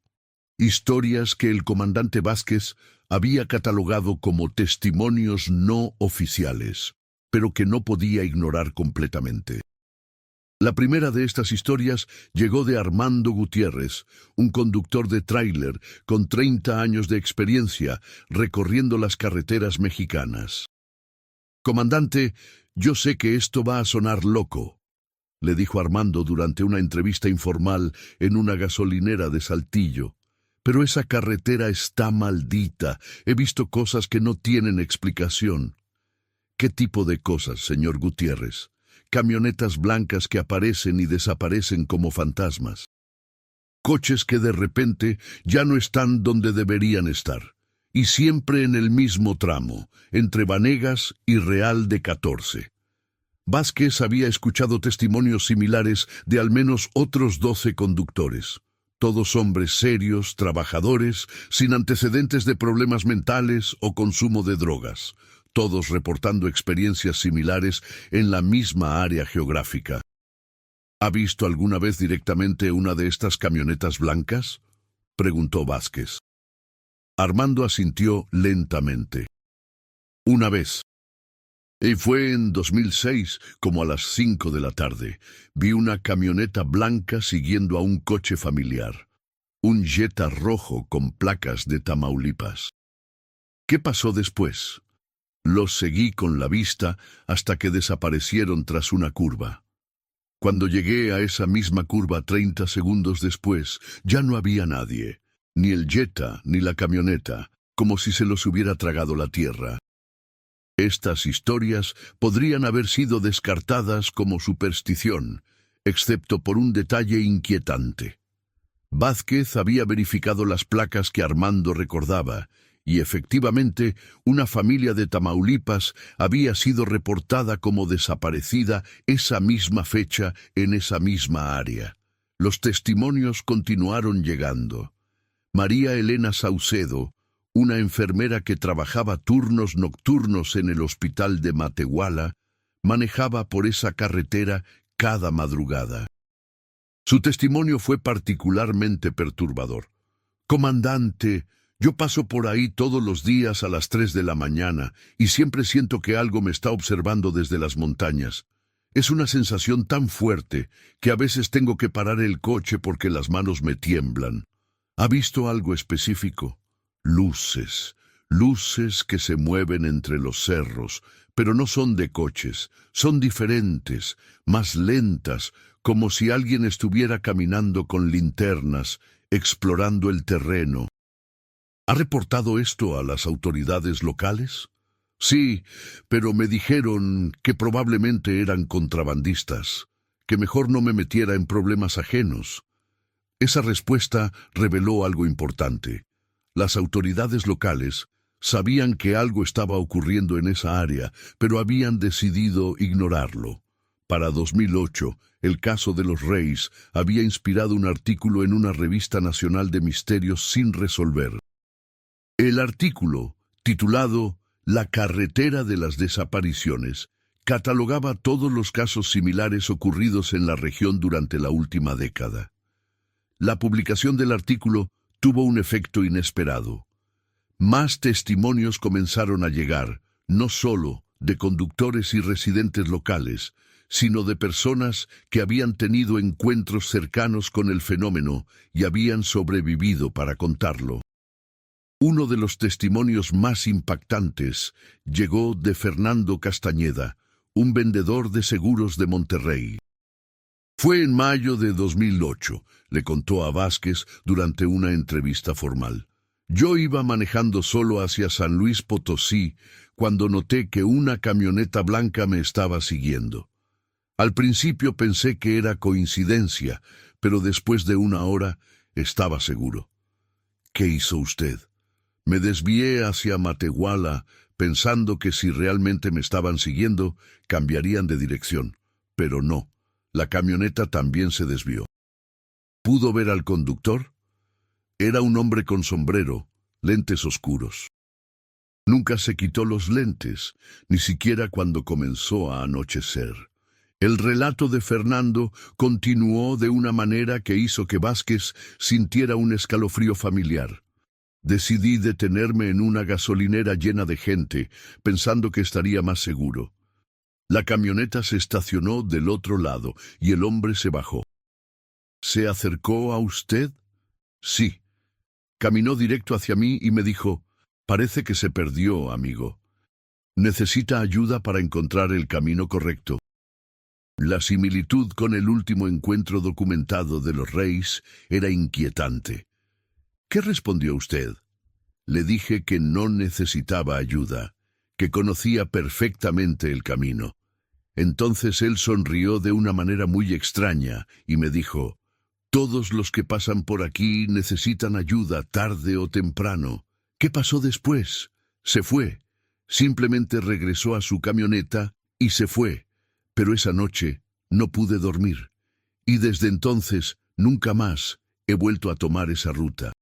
Historias que el comandante Vázquez había catalogado como testimonios no oficiales, pero que no podía ignorar completamente. La primera de estas historias llegó de Armando Gutiérrez, un conductor de tráiler con 30 años de experiencia recorriendo las carreteras mexicanas. «Comandante, yo sé que esto va a sonar loco», le dijo Armando durante una entrevista informal en una gasolinera de Saltillo. «Pero esa carretera está maldita. He visto cosas que no tienen explicación». «¿Qué tipo de cosas, señor Gutiérrez?» «Camionetas blancas que aparecen y desaparecen como fantasmas. Coches que de repente ya no están donde deberían estar. Y siempre en el mismo tramo, entre Vanegas y Real de 14. Vázquez había escuchado testimonios similares de al menos otros 12 conductores. Todos hombres serios, trabajadores, sin antecedentes de problemas mentales o consumo de drogas. Todos reportando experiencias similares en la misma área geográfica. ¿Ha visto alguna vez directamente una de estas camionetas blancas?, preguntó Vázquez. Armando asintió lentamente. «Una vez. Y fue en 2006, como a las 5 de la tarde. Vi una camioneta blanca siguiendo a un coche familiar. Un Jetta rojo con placas de Tamaulipas. ¿Qué pasó después? Los seguí con la vista hasta que desaparecieron tras una curva. Cuando llegué a esa misma curva 30 segundos después, ya no había nadie, ni el Jetta ni la camioneta, como si se los hubiera tragado la tierra. Estas historias podrían haber sido descartadas como superstición, excepto por un detalle inquietante. Vázquez había verificado las placas que Armando recordaba, y efectivamente una familia de Tamaulipas había sido reportada como desaparecida esa misma fecha en esa misma área. Los testimonios continuaron llegando. María Elena Saucedo, una enfermera que trabajaba turnos nocturnos en el hospital de Matehuala, manejaba por esa carretera cada madrugada. Su testimonio fue particularmente perturbador. «Comandante, yo paso por ahí todos los días a las 3 de la mañana y siempre siento que algo me está observando desde las montañas. Es una sensación tan fuerte que a veces tengo que parar el coche porque las manos me tiemblan. ¿Ha visto algo específico? Luces, luces que se mueven entre los cerros, pero no son de coches, son diferentes, más lentas, como si alguien estuviera caminando con linternas, explorando el terreno». ¿Ha reportado esto a las autoridades locales? Sí, pero me dijeron que probablemente eran contrabandistas, que mejor no me metiera en problemas ajenos. Esa respuesta reveló algo importante. Las autoridades locales sabían que algo estaba ocurriendo en esa área, pero habían decidido ignorarlo. Para 2008, el caso de los Reyes había inspirado un artículo en una revista nacional de misterios sin resolver. El artículo, titulado La carretera de las desapariciones, catalogaba todos los casos similares ocurridos en la región durante la última década. La publicación del artículo tuvo un efecto inesperado. Más testimonios comenzaron a llegar, no solo de conductores y residentes locales, sino de personas que habían tenido encuentros cercanos con el fenómeno y habían sobrevivido para contarlo. Uno de los testimonios más impactantes llegó de Fernando Castañeda, un vendedor de seguros de Monterrey. Fue en mayo de 2008, le contó a Vázquez durante una entrevista formal. Yo iba manejando solo hacia San Luis Potosí cuando noté que una camioneta blanca me estaba siguiendo. Al principio pensé que era coincidencia, pero después de una hora estaba seguro. ¿Qué hizo usted? Me desvié hacia Matehuala, pensando que si realmente me estaban siguiendo, cambiarían de dirección. Pero no, la camioneta también se desvió. ¿Pudo ver al conductor? Era un hombre con sombrero, lentes oscuros. Nunca se quitó los lentes, ni siquiera cuando comenzó a anochecer. El relato de Fernando continuó de una manera que hizo que Vázquez sintiera un escalofrío familiar. Decidí detenerme en una gasolinera llena de gente, pensando que estaría más seguro. La camioneta se estacionó del otro lado y el hombre se bajó. ¿Se acercó a usted? Sí. Caminó directo hacia mí y me dijo, parece que se perdió, amigo. Necesita ayuda para encontrar el camino correcto. La similitud con el último encuentro documentado de los Reyes era inquietante. ¿Qué respondió usted? Le dije que no necesitaba ayuda, que conocía perfectamente el camino. Entonces él sonrió de una manera muy extraña y me dijo, todos los que pasan por aquí necesitan ayuda tarde o temprano. ¿Qué pasó después? Se fue. Simplemente regresó a su camioneta y se fue. Pero esa noche no pude dormir. Y desde entonces, nunca más he vuelto a tomar esa ruta.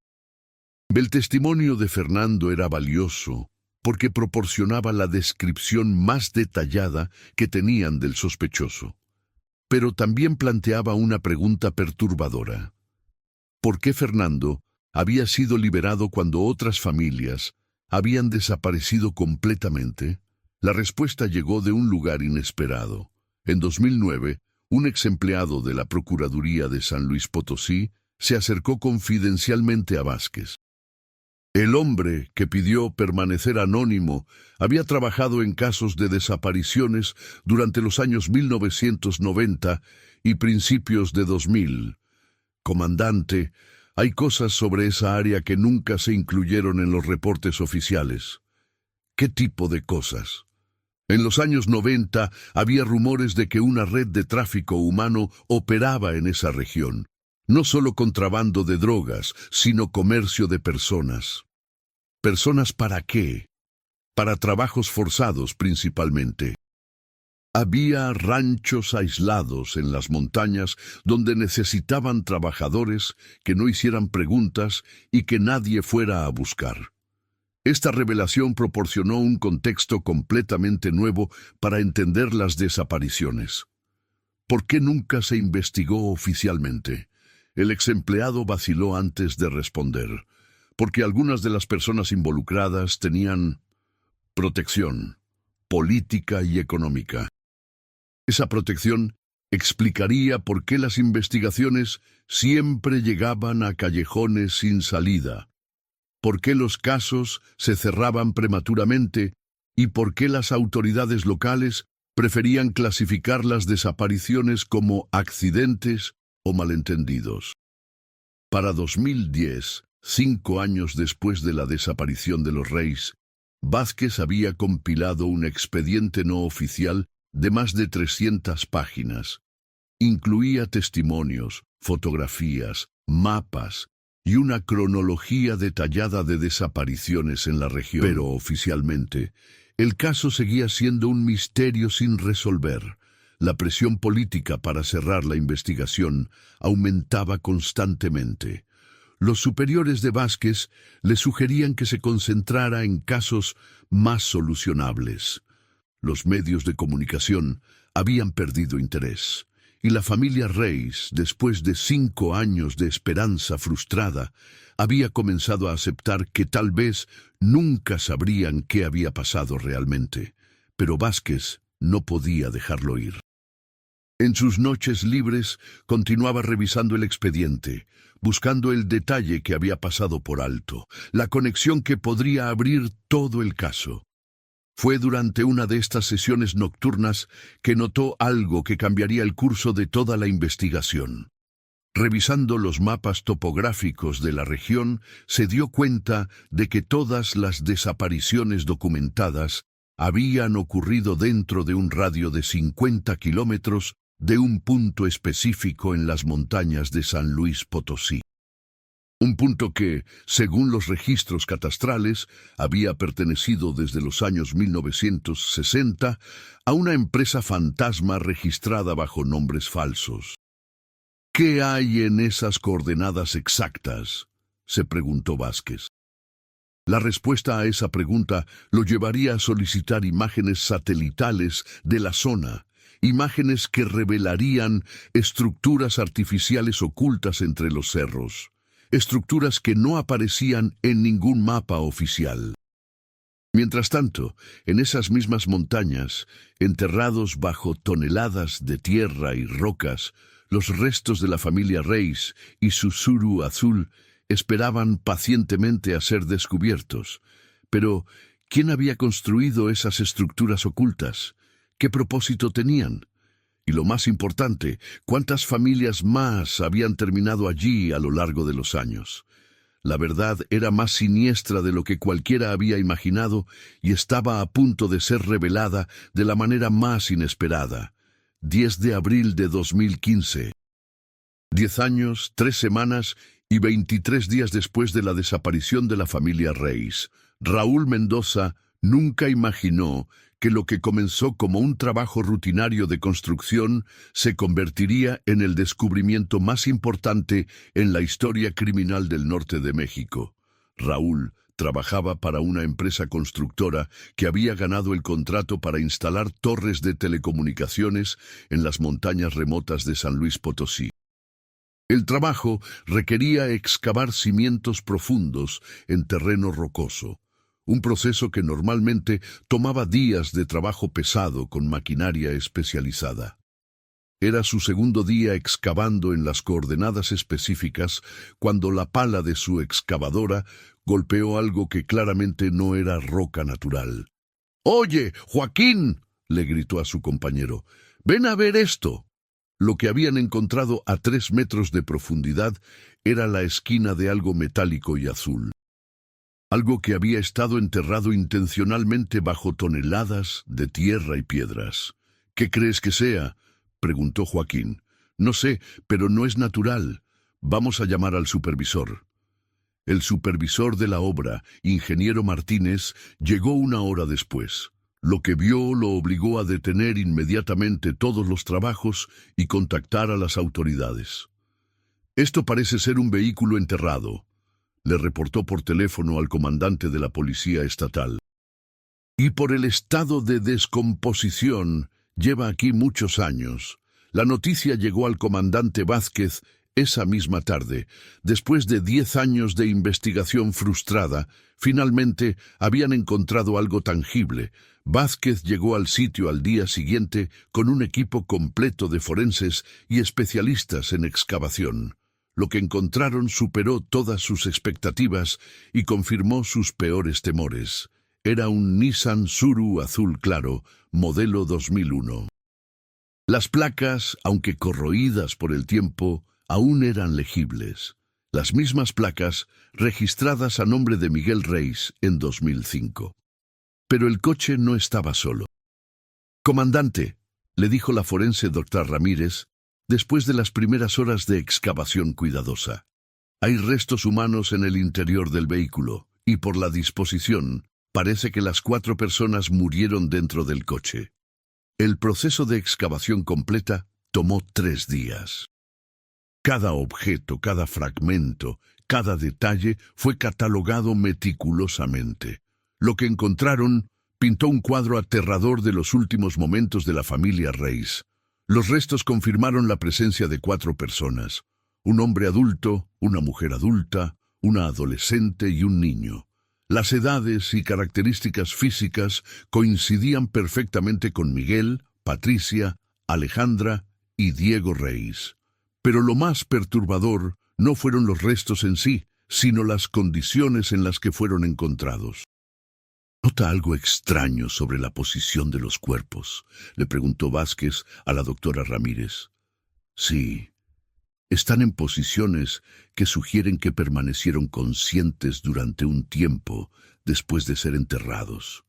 El testimonio de Fernando era valioso porque proporcionaba la descripción más detallada que tenían del sospechoso. Pero también planteaba una pregunta perturbadora. ¿Por qué Fernando había sido liberado cuando otras familias habían desaparecido completamente? La respuesta llegó de un lugar inesperado. En 2009, un ex empleado de la Procuraduría de San Luis Potosí se acercó confidencialmente a Vázquez. El hombre, que pidió permanecer anónimo, había trabajado en casos de desapariciones durante los años 1990 y principios de 2000. Comandante, hay cosas sobre esa área que nunca se incluyeron en los reportes oficiales. ¿Qué tipo de cosas? En los años 90 había rumores de que una red de tráfico humano operaba en esa región. No solo contrabando de drogas, sino comercio de personas. ¿Personas para qué? Para trabajos forzados principalmente. Había ranchos aislados en las montañas donde necesitaban trabajadores que no hicieran preguntas y que nadie fuera a buscar. Esta revelación proporcionó un contexto completamente nuevo para entender las desapariciones. ¿Por qué nunca se investigó oficialmente? El ex empleado vaciló antes de responder, porque algunas de las personas involucradas tenían protección política y económica. Esa protección explicaría por qué las investigaciones siempre llegaban a callejones sin salida, por qué los casos se cerraban prematuramente y por qué las autoridades locales preferían clasificar las desapariciones como accidentes o malentendidos. Para 2010, 5 años después de la desaparición de los Reyes, Vázquez había compilado un expediente no oficial de más de 300 páginas. Incluía testimonios, fotografías, mapas y una cronología detallada de desapariciones en la región. Pero oficialmente, el caso seguía siendo un misterio sin resolver. La presión política para cerrar la investigación aumentaba constantemente. Los superiores de Vázquez le sugerían que se concentrara en casos más solucionables. Los medios de comunicación habían perdido interés, y la familia Reis, después de 5 años de esperanza frustrada, había comenzado a aceptar que tal vez nunca sabrían qué había pasado realmente. Pero Vázquez no podía dejarlo ir. En sus noches libres continuaba revisando el expediente, buscando el detalle que había pasado por alto, la conexión que podría abrir todo el caso. Fue durante una de estas sesiones nocturnas que notó algo que cambiaría el curso de toda la investigación. Revisando los mapas topográficos de la región, se dio cuenta de que todas las desapariciones documentadas habían ocurrido dentro de un radio de 50 kilómetros de un punto específico en las montañas de San Luis Potosí. Un punto que, según los registros catastrales, había pertenecido desde los años 1960 a una empresa fantasma registrada bajo nombres falsos. ¿Qué hay en esas coordenadas exactas?, se preguntó Vázquez. La respuesta a esa pregunta lo llevaría a solicitar imágenes satelitales de la zona, imágenes que revelarían estructuras artificiales ocultas entre los cerros, estructuras que no aparecían en ningún mapa oficial. Mientras tanto, en esas mismas montañas, enterrados bajo toneladas de tierra y rocas, los restos de la familia Reis y su suru azul esperaban pacientemente a ser descubiertos. Pero, ¿quién había construido esas estructuras ocultas? ¿Qué propósito tenían? Y lo más importante, ¿cuántas familias más habían terminado allí a lo largo de los años? La verdad era más siniestra de lo que cualquiera había imaginado y estaba a punto de ser revelada de la manera más inesperada. 10 de abril de 2015. 10 años, 3 semanas y 23 días después de la desaparición de la familia Reis, Raúl Mendoza nunca imaginó que lo que comenzó como un trabajo rutinario de construcción se convertiría en el descubrimiento más importante en la historia criminal del norte de México. Raúl trabajaba para una empresa constructora que había ganado el contrato para instalar torres de telecomunicaciones en las montañas remotas de San Luis Potosí. El trabajo requería excavar cimientos profundos en terreno rocoso, un proceso que normalmente tomaba días de trabajo pesado con maquinaria especializada. Era su segundo día excavando en las coordenadas específicas cuando la pala de su excavadora golpeó algo que claramente no era roca natural. «¡Oye, Joaquín!», le gritó a su compañero. «¡Ven a ver esto!». Lo que habían encontrado a 3 metros de profundidad era la esquina de algo metálico y azul. Algo que había estado enterrado intencionalmente bajo toneladas de tierra y piedras. «¿Qué crees que sea?», preguntó Joaquín. «No sé, pero no es natural. Vamos a llamar al supervisor». El supervisor de la obra, ingeniero Martínez, llegó 1 hora después. Lo que vio lo obligó a detener inmediatamente todos los trabajos y contactar a las autoridades. «Esto parece ser un vehículo enterrado», le reportó por teléfono al comandante de la Policía Estatal. «Y por el estado de descomposición, lleva aquí muchos años». La noticia llegó al comandante Vázquez esa misma tarde. Después de 10 años de investigación frustrada, finalmente habían encontrado algo tangible. Vázquez llegó al sitio al día siguiente con un equipo completo de forenses y especialistas en excavación. Lo que encontraron superó todas sus expectativas y confirmó sus peores temores. Era un Nissan Suru azul claro, modelo 2001. Las placas, aunque corroídas por el tiempo, aún eran legibles. Las mismas placas registradas a nombre de Miguel Reis en 2005. Pero el coche no estaba solo. «Comandante», le dijo la forense doctor Ramírez, después de las primeras horas de excavación cuidadosa. «Hay restos humanos en el interior del vehículo, y por la disposición, parece que las 4 personas murieron dentro del coche. El proceso de excavación completa tomó 3 días. Cada objeto, cada fragmento, cada detalle fue catalogado meticulosamente. Lo que encontraron pintó un cuadro aterrador de los últimos momentos de la familia Reis. Los restos confirmaron la presencia de 4 personas: un hombre adulto, una mujer adulta, una adolescente y un niño. Las edades y características físicas coincidían perfectamente con Miguel, Patricia, Alejandra y Diego Reis. Pero lo más perturbador no fueron los restos en sí, sino las condiciones en las que fueron encontrados. «¿Nota algo extraño sobre la posición de los cuerpos?», le preguntó Vázquez a la doctora Ramírez. «Sí, están en posiciones que sugieren que permanecieron conscientes durante un tiempo después de ser enterrados.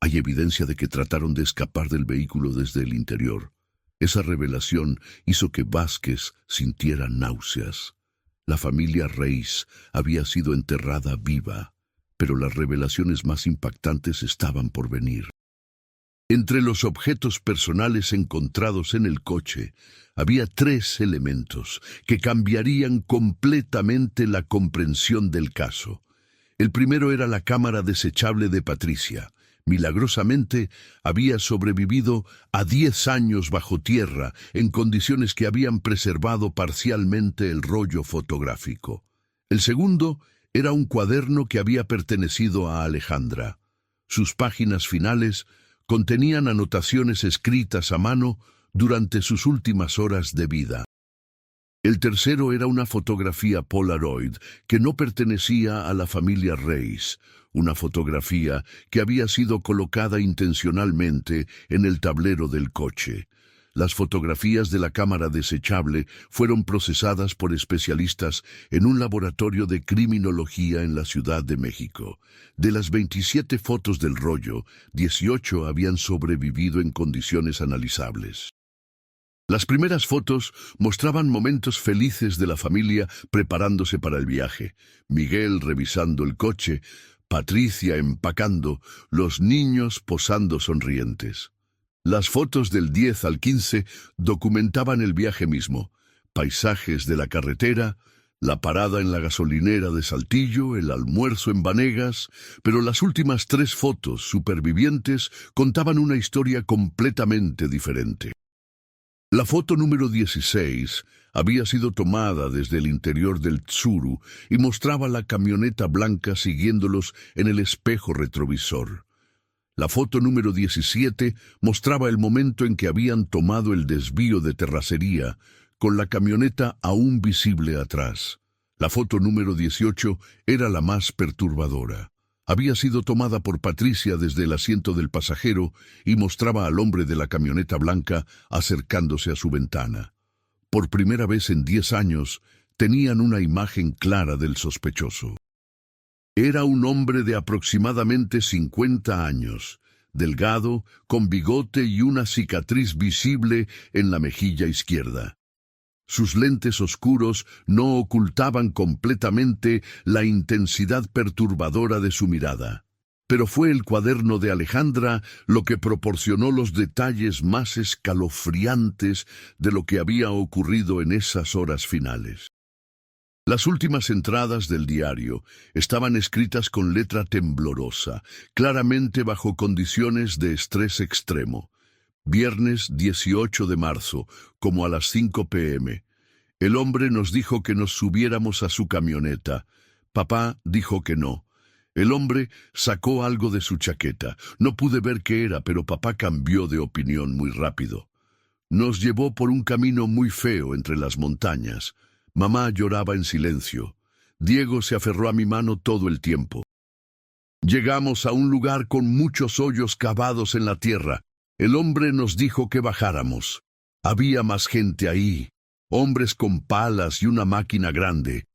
Hay evidencia de que trataron de escapar del vehículo desde el interior». Esa revelación hizo que Vázquez sintiera náuseas. La familia Reis había sido enterrada viva, pero las revelaciones más impactantes estaban por venir. Entre los objetos personales encontrados en el coche, había 3 elementos que cambiarían completamente la comprensión del caso. El primero era la cámara desechable de Patricia. Milagrosamente, había sobrevivido a 10 años bajo tierra en condiciones que habían preservado parcialmente el rollo fotográfico. El segundo era un cuaderno que había pertenecido a Alejandra. Sus páginas finales contenían anotaciones escritas a mano durante sus últimas horas de vida. El tercero era una fotografía Polaroid que no pertenecía a la familia Reis, una fotografía que había sido colocada intencionalmente en el tablero del coche. Las fotografías de la cámara desechable fueron procesadas por especialistas en un laboratorio de criminología en la Ciudad de México. De las 27 fotos del rollo, 18 habían sobrevivido en condiciones analizables. Las primeras fotos mostraban momentos felices de la familia preparándose para el viaje. Miguel revisando el coche, Patricia empacando, los niños posando sonrientes. Las fotos del 10 al 15 documentaban el viaje mismo, paisajes de la carretera, la parada en la gasolinera de Saltillo, el almuerzo en Banegas, pero las últimas 3 fotos supervivientes contaban una historia completamente diferente. La foto número 16 había sido tomada desde el interior del Tsuru y mostraba la camioneta blanca siguiéndolos en el espejo retrovisor. La foto número 17 mostraba el momento en que habían tomado el desvío de terracería, con la camioneta aún visible atrás. La foto número 18 era la más perturbadora. Había sido tomada por Patricia desde el asiento del pasajero y mostraba al hombre de la camioneta blanca acercándose a su ventana. Por primera vez en 10 años, tenían una imagen clara del sospechoso. Era un hombre de aproximadamente 50 años, delgado, con bigote y una cicatriz visible en la mejilla izquierda. Sus lentes oscuros no ocultaban completamente la intensidad perturbadora de su mirada. Pero fue el cuaderno de Alejandra lo que proporcionó los detalles más escalofriantes de lo que había ocurrido en esas horas finales. Las últimas entradas del diario estaban escritas con letra temblorosa, claramente bajo condiciones de estrés extremo. Viernes 18 de marzo, como a las 5 p.m. El hombre nos dijo que nos subiéramos a su camioneta. Papá dijo que no. El hombre sacó algo de su chaqueta. No pude ver qué era, pero papá cambió de opinión muy rápido. Nos llevó por un camino muy feo entre las montañas. Mamá lloraba en silencio. Diego se aferró a mi mano todo el tiempo. Llegamos a un lugar con muchos hoyos cavados en la tierra. El hombre nos dijo que bajáramos. Había más gente ahí, hombres con palas y una máquina grande,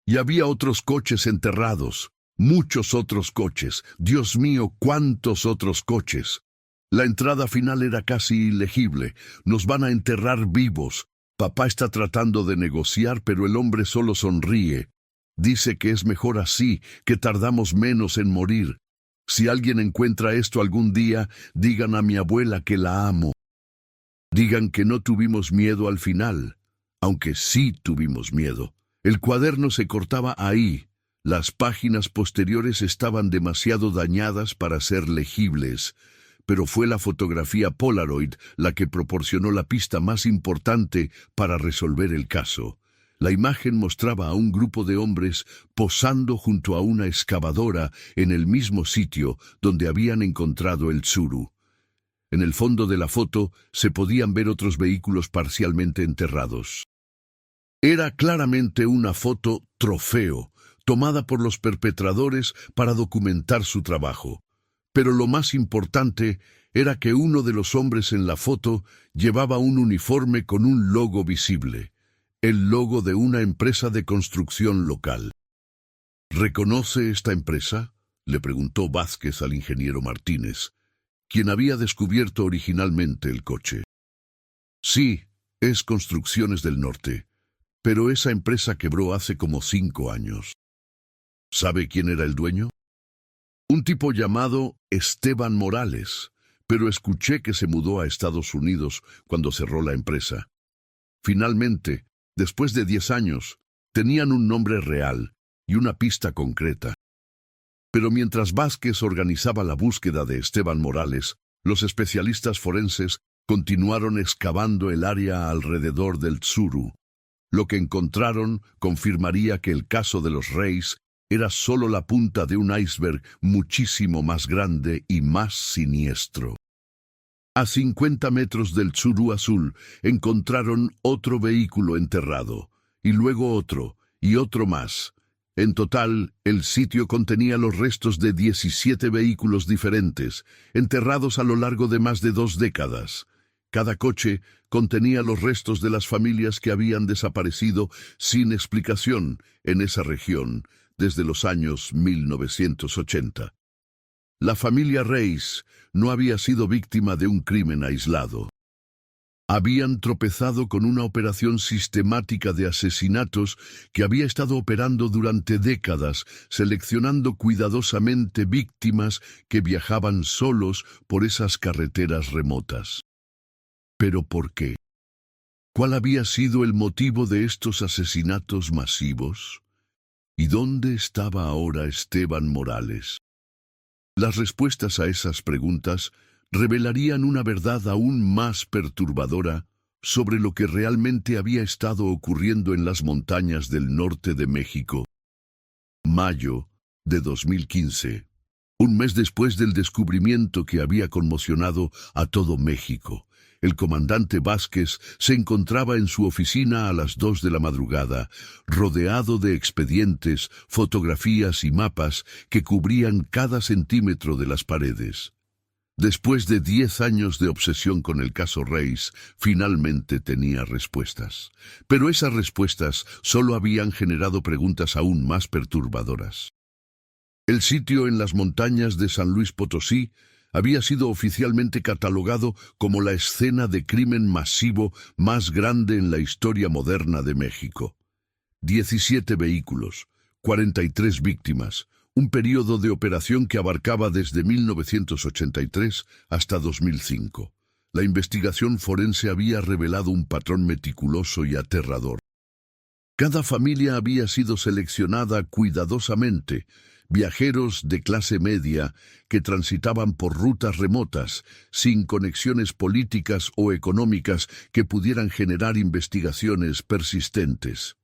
y había otros coches enterrados. Muchos otros coches. Dios mío, cuántos otros coches. La entrada final era casi ilegible. Nos van a enterrar vivos. Papá está tratando de negociar, pero el hombre solo sonríe. Dice que es mejor así, que tardamos menos en morir. Si alguien encuentra esto algún día, digan a mi abuela que la amo. Digan que no tuvimos miedo al final, aunque sí tuvimos miedo. El cuaderno se cortaba ahí. Las páginas posteriores estaban demasiado dañadas para ser legibles, pero fue la fotografía Polaroid la que proporcionó la pista más importante para resolver el caso. La imagen mostraba a un grupo de hombres posando junto a una excavadora en el mismo sitio donde habían encontrado el Tsuru. En el fondo de la foto se podían ver otros vehículos parcialmente enterrados. Era claramente una foto trofeo, tomada por los perpetradores para documentar su trabajo. Pero lo más importante era que uno de los hombres en la foto llevaba un uniforme con un logo visible, el logo de una empresa de construcción local. ¿Reconoce esta empresa?, le preguntó Vázquez al ingeniero Martínez, quien había descubierto originalmente el coche. Sí, es Construcciones del Norte, pero esa empresa quebró hace como 5 años. ¿Sabe quién era el dueño? Un tipo llamado Esteban Morales, pero escuché que se mudó a Estados Unidos cuando cerró la empresa. Finalmente, después de 10 años, tenían un nombre real y una pista concreta. Pero mientras Vázquez organizaba la búsqueda de Esteban Morales, los especialistas forenses continuaron excavando el área alrededor del Tsuru. Lo que encontraron confirmaría que el caso de los Reyes era solo la punta de un iceberg muchísimo más grande y más siniestro. A 50 metros del Tsuru azul encontraron otro vehículo enterrado, y luego otro, y otro más. En total, el sitio contenía los restos de 17 vehículos diferentes, enterrados a lo largo de más de 2 décadas. Cada coche contenía los restos de las familias que habían desaparecido sin explicación en esa región desde los años 1980. La familia Reyes no había sido víctima de un crimen aislado. Habían tropezado con una operación sistemática de asesinatos que había estado operando durante décadas, seleccionando cuidadosamente víctimas que viajaban solos por esas carreteras remotas. ¿Pero por qué? ¿Cuál había sido el motivo de estos asesinatos masivos? ¿Y dónde estaba ahora Esteban Morales? Las respuestas a esas preguntas revelarían una verdad aún más perturbadora sobre lo que realmente había estado ocurriendo en las montañas del norte de México. Mayo de 2015, un mes después del descubrimiento que había conmocionado a todo México. El comandante Vázquez se encontraba en su oficina a las 2 de la madrugada, rodeado de expedientes, fotografías y mapas que cubrían cada centímetro de las paredes. Después de 10 años de obsesión con el caso Reyes, finalmente tenía respuestas. Pero esas respuestas solo habían generado preguntas aún más perturbadoras. El sitio en las montañas de San Luis Potosí había sido oficialmente catalogado como la escena de crimen masivo más grande en la historia moderna de México. 17 vehículos, 43 víctimas, un periodo de operación que abarcaba desde 1983 hasta 2005. La investigación forense había revelado un patrón meticuloso y aterrador. Cada familia había sido seleccionada cuidadosamente, viajeros de clase media que transitaban por rutas remotas, sin conexiones políticas o económicas que pudieran generar investigaciones persistentes.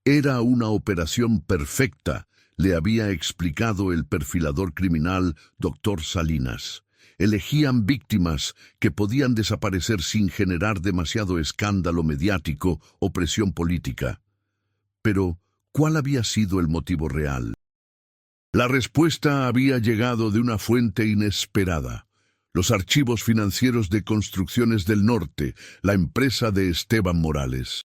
Era una operación perfecta, le había explicado el perfilador criminal Dr. Salinas. Elegían víctimas que podían desaparecer sin generar demasiado escándalo mediático o presión política. Pero, ¿cuál había sido el motivo real? La respuesta había llegado de una fuente inesperada. Los archivos financieros de Construcciones del Norte, la empresa de Esteban Morales.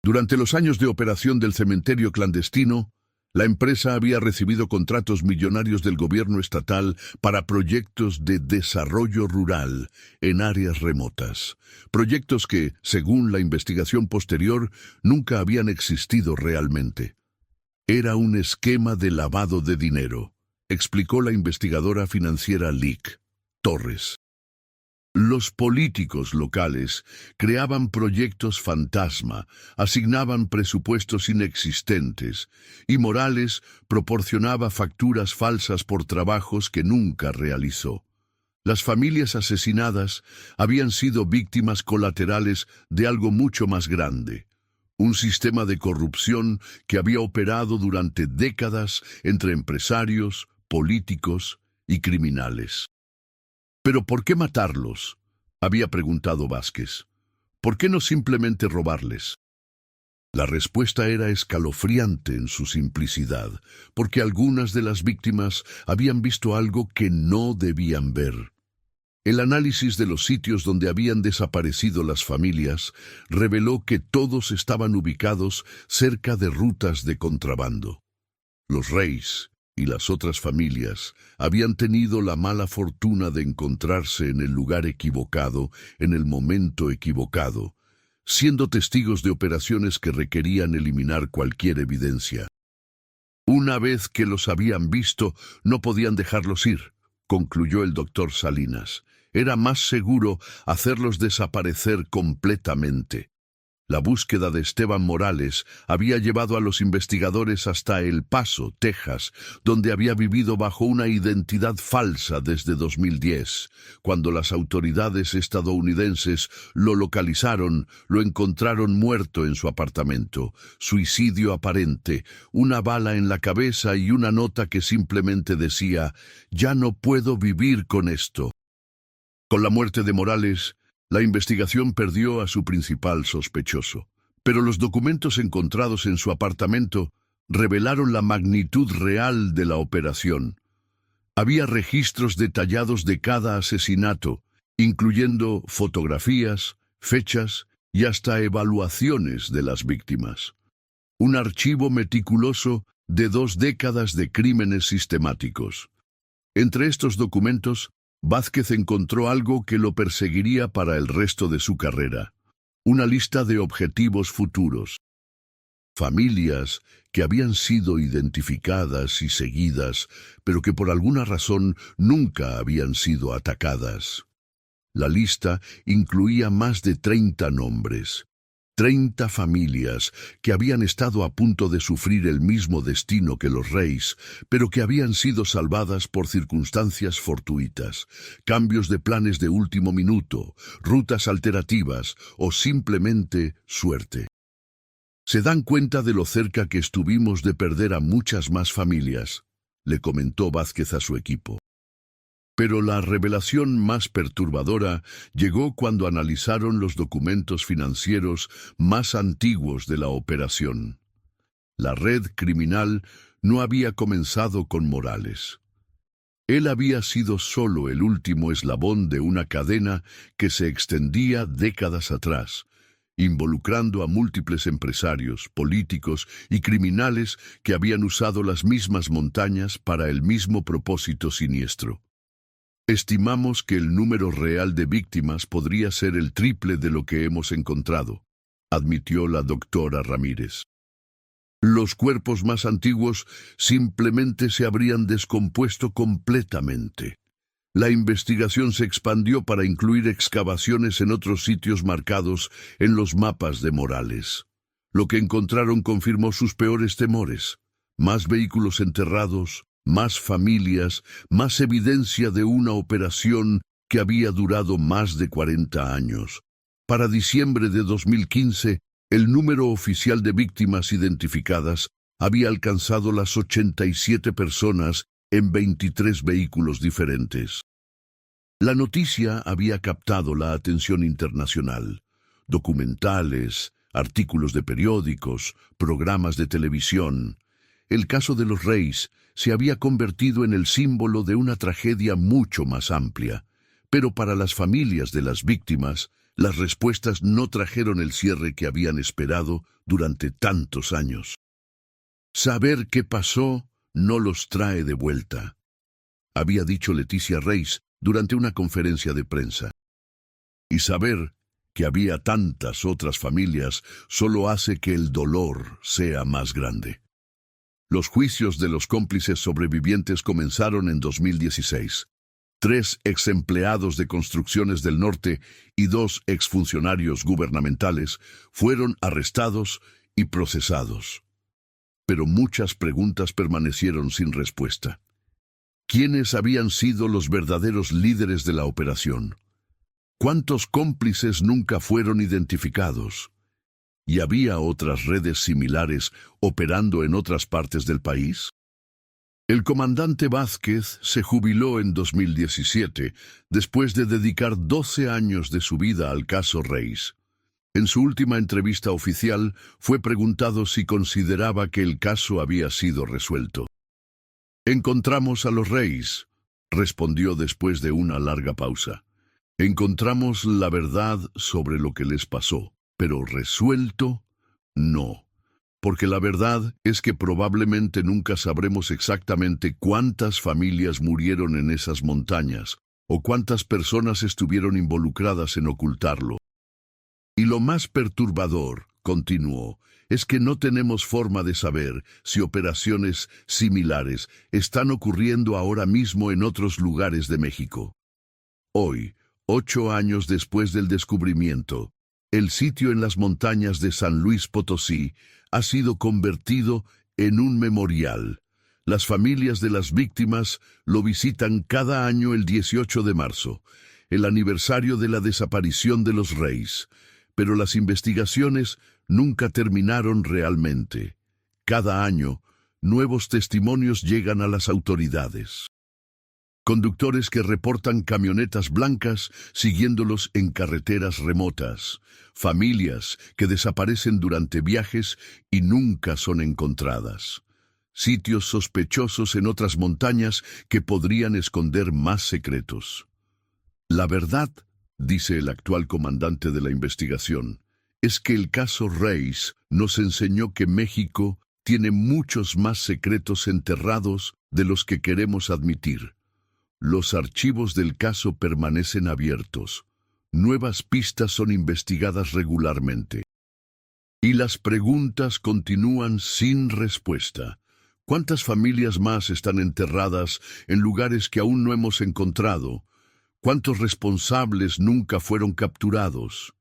Durante los años de operación del cementerio clandestino, La empresa había recibido contratos millonarios del gobierno estatal para proyectos de desarrollo rural en áreas remotas. Proyectos que, según la investigación posterior, nunca habían existido realmente. Era un esquema de lavado de dinero, explicó la investigadora financiera Lic Torres. Los políticos locales creaban proyectos fantasma, asignaban presupuestos inexistentes, y Morales proporcionaba facturas falsas por trabajos que nunca realizó. Las familias asesinadas habían sido víctimas colaterales de algo mucho más grande, un sistema de corrupción que había operado durante décadas entre empresarios, políticos y criminales. ¿Pero por qué matarlos?, había preguntado Vázquez. ¿Por qué no simplemente robarles? La respuesta era escalofriante en su simplicidad, porque algunas de las víctimas habían visto algo que no debían ver. El análisis de los sitios donde habían desaparecido las familias reveló que todos estaban ubicados cerca de rutas de contrabando. Los Reis y las otras familias habían tenido la mala fortuna de encontrarse en el lugar equivocado, en el momento equivocado, siendo testigos de operaciones que requerían eliminar cualquier evidencia. Una vez que los habían visto, no podían dejarlos ir, concluyó el doctor Salinas. Era más seguro hacerlos desaparecer completamente. La búsqueda de Esteban Morales había llevado a los investigadores hasta El Paso, Texas, donde había vivido bajo una identidad falsa desde 2010. Cuando las autoridades estadounidenses lo localizaron, lo encontraron muerto en su apartamento. Suicidio aparente, una bala en la cabeza y una nota que simplemente decía: «Ya no puedo vivir con esto». Con la muerte de Morales, la investigación perdió a su principal sospechoso, pero los documentos encontrados en su apartamento revelaron la magnitud real de la operación. Había registros detallados de cada asesinato, incluyendo fotografías, fechas y hasta evaluaciones de las víctimas. Un archivo meticuloso de 2 décadas de crímenes sistemáticos. Entre estos documentos, Vázquez encontró algo que lo perseguiría para el resto de su carrera: una lista de objetivos futuros. Familias que habían sido identificadas y seguidas, pero que por alguna razón nunca habían sido atacadas. La lista incluía más de 30 nombres. 30 familias que habían estado a punto de sufrir el mismo destino que los Reis, pero que habían sido salvadas por circunstancias fortuitas, cambios de planes de último minuto, rutas alternativas o simplemente suerte. «Se dan cuenta de lo cerca que estuvimos de perder a muchas más familias», le comentó Vázquez a su equipo. Pero la revelación más perturbadora llegó cuando analizaron los documentos financieros más antiguos de la operación. La red criminal no había comenzado con Morales. Él había sido solo el último eslabón de una cadena que se extendía décadas atrás, involucrando a múltiples empresarios, políticos y criminales que habían usado las mismas montañas para el mismo propósito siniestro. «Estimamos que el número real de víctimas podría ser el triple de lo que hemos encontrado», admitió la doctora Ramírez. «Los cuerpos más antiguos simplemente se habrían descompuesto completamente». La investigación se expandió para incluir excavaciones en otros sitios marcados en los mapas de Morales. Lo que encontraron confirmó sus peores temores: más vehículos enterrados, más familias, más evidencia de una operación que había durado más de 40 años. Para diciembre de 2015, el número oficial de víctimas identificadas había alcanzado las 87 personas en 23 vehículos diferentes. La noticia había captado la atención internacional. Documentales, artículos de periódicos, programas de televisión. El caso de los Reis se había convertido en el símbolo de una tragedia mucho más amplia, pero para las familias de las víctimas, las respuestas no trajeron el cierre que habían esperado durante tantos años. Saber qué pasó no los trae de vuelta, había dicho Leticia Reis durante una conferencia de prensa. Y saber que había tantas otras familias solo hace que el dolor sea más grande. Los juicios de los cómplices sobrevivientes comenzaron en 2016. 3 exempleados de Construcciones del Norte y 2 exfuncionarios gubernamentales fueron arrestados y procesados. Pero muchas preguntas permanecieron sin respuesta. ¿Quiénes habían sido los verdaderos líderes de la operación? ¿Cuántos cómplices nunca fueron identificados? ¿Y había otras redes similares operando en otras partes del país? El comandante Vázquez se jubiló en 2017, después de dedicar 12 años de su vida al caso Reis. En su última entrevista oficial, fue preguntado si consideraba que el caso había sido resuelto. «Encontramos a los Reis», respondió después de una larga pausa. «Encontramos la verdad sobre lo que les pasó, pero resuelto, no. Porque la verdad es que probablemente nunca sabremos exactamente cuántas familias murieron en esas montañas o cuántas personas estuvieron involucradas en ocultarlo. Y lo más perturbador», continuó, «es que no tenemos forma de saber si operaciones similares están ocurriendo ahora mismo en otros lugares de México». Hoy, 8 años después del descubrimiento, el sitio en las montañas de San Luis Potosí ha sido convertido en un memorial. Las familias de las víctimas lo visitan cada año el 18 de marzo, el aniversario de la desaparición de los Reis. Pero las investigaciones nunca terminaron realmente. Cada año, nuevos testimonios llegan a las autoridades. Conductores que reportan camionetas blancas siguiéndolos en carreteras remotas. Familias que desaparecen durante viajes y nunca son encontradas. Sitios sospechosos en otras montañas que podrían esconder más secretos. La verdad, dice el actual comandante de la investigación, es que el caso Reis nos enseñó que México tiene muchos más secretos enterrados de los que queremos admitir. Los archivos del caso permanecen abiertos. Nuevas pistas son investigadas regularmente. Y las preguntas continúan sin respuesta. ¿Cuántas familias más están enterradas en lugares que aún no hemos encontrado? ¿Cuántos responsables nunca fueron capturados?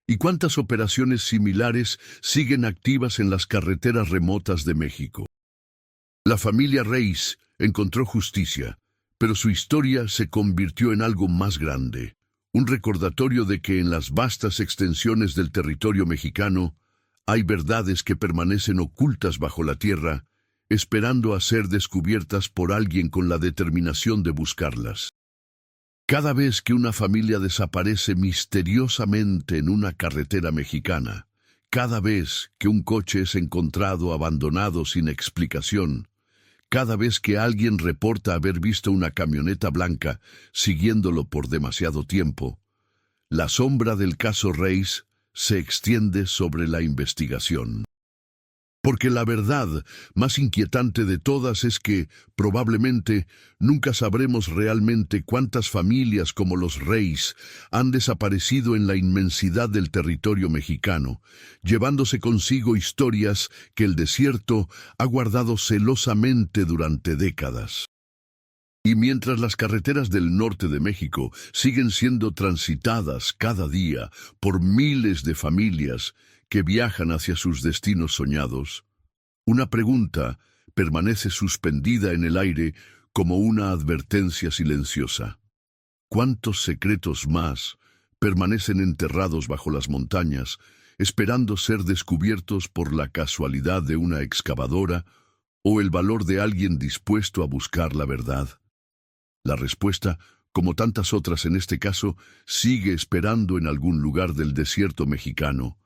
¿Y cuántas operaciones similares siguen activas en las carreteras remotas de México? La familia Reis encontró justicia, pero su historia se convirtió en algo más grande. Un recordatorio de que en las vastas extensiones del territorio mexicano hay verdades que permanecen ocultas bajo la tierra, esperando a ser descubiertas por alguien con la determinación de buscarlas. Cada vez que una familia desaparece misteriosamente en una carretera mexicana, cada vez que un coche es encontrado abandonado sin explicación, cada vez que alguien reporta haber visto una camioneta blanca siguiéndolo por demasiado tiempo, la sombra del caso Reis se extiende sobre la investigación. Porque la verdad más inquietante de todas es que, probablemente, nunca sabremos realmente cuántas familias como los Reis han desaparecido en la inmensidad del territorio mexicano, llevándose consigo historias que el desierto ha guardado celosamente durante décadas. Y mientras las carreteras del norte de México siguen siendo transitadas cada día por miles de familias que viajan hacia sus destinos soñados, una pregunta permanece suspendida en el aire como una advertencia silenciosa. ¿Cuántos secretos más permanecen enterrados bajo las montañas, esperando ser descubiertos por la casualidad de una excavadora o el valor de alguien dispuesto a buscar la verdad? La respuesta, como tantas otras en este caso, sigue esperando en algún lugar del desierto mexicano,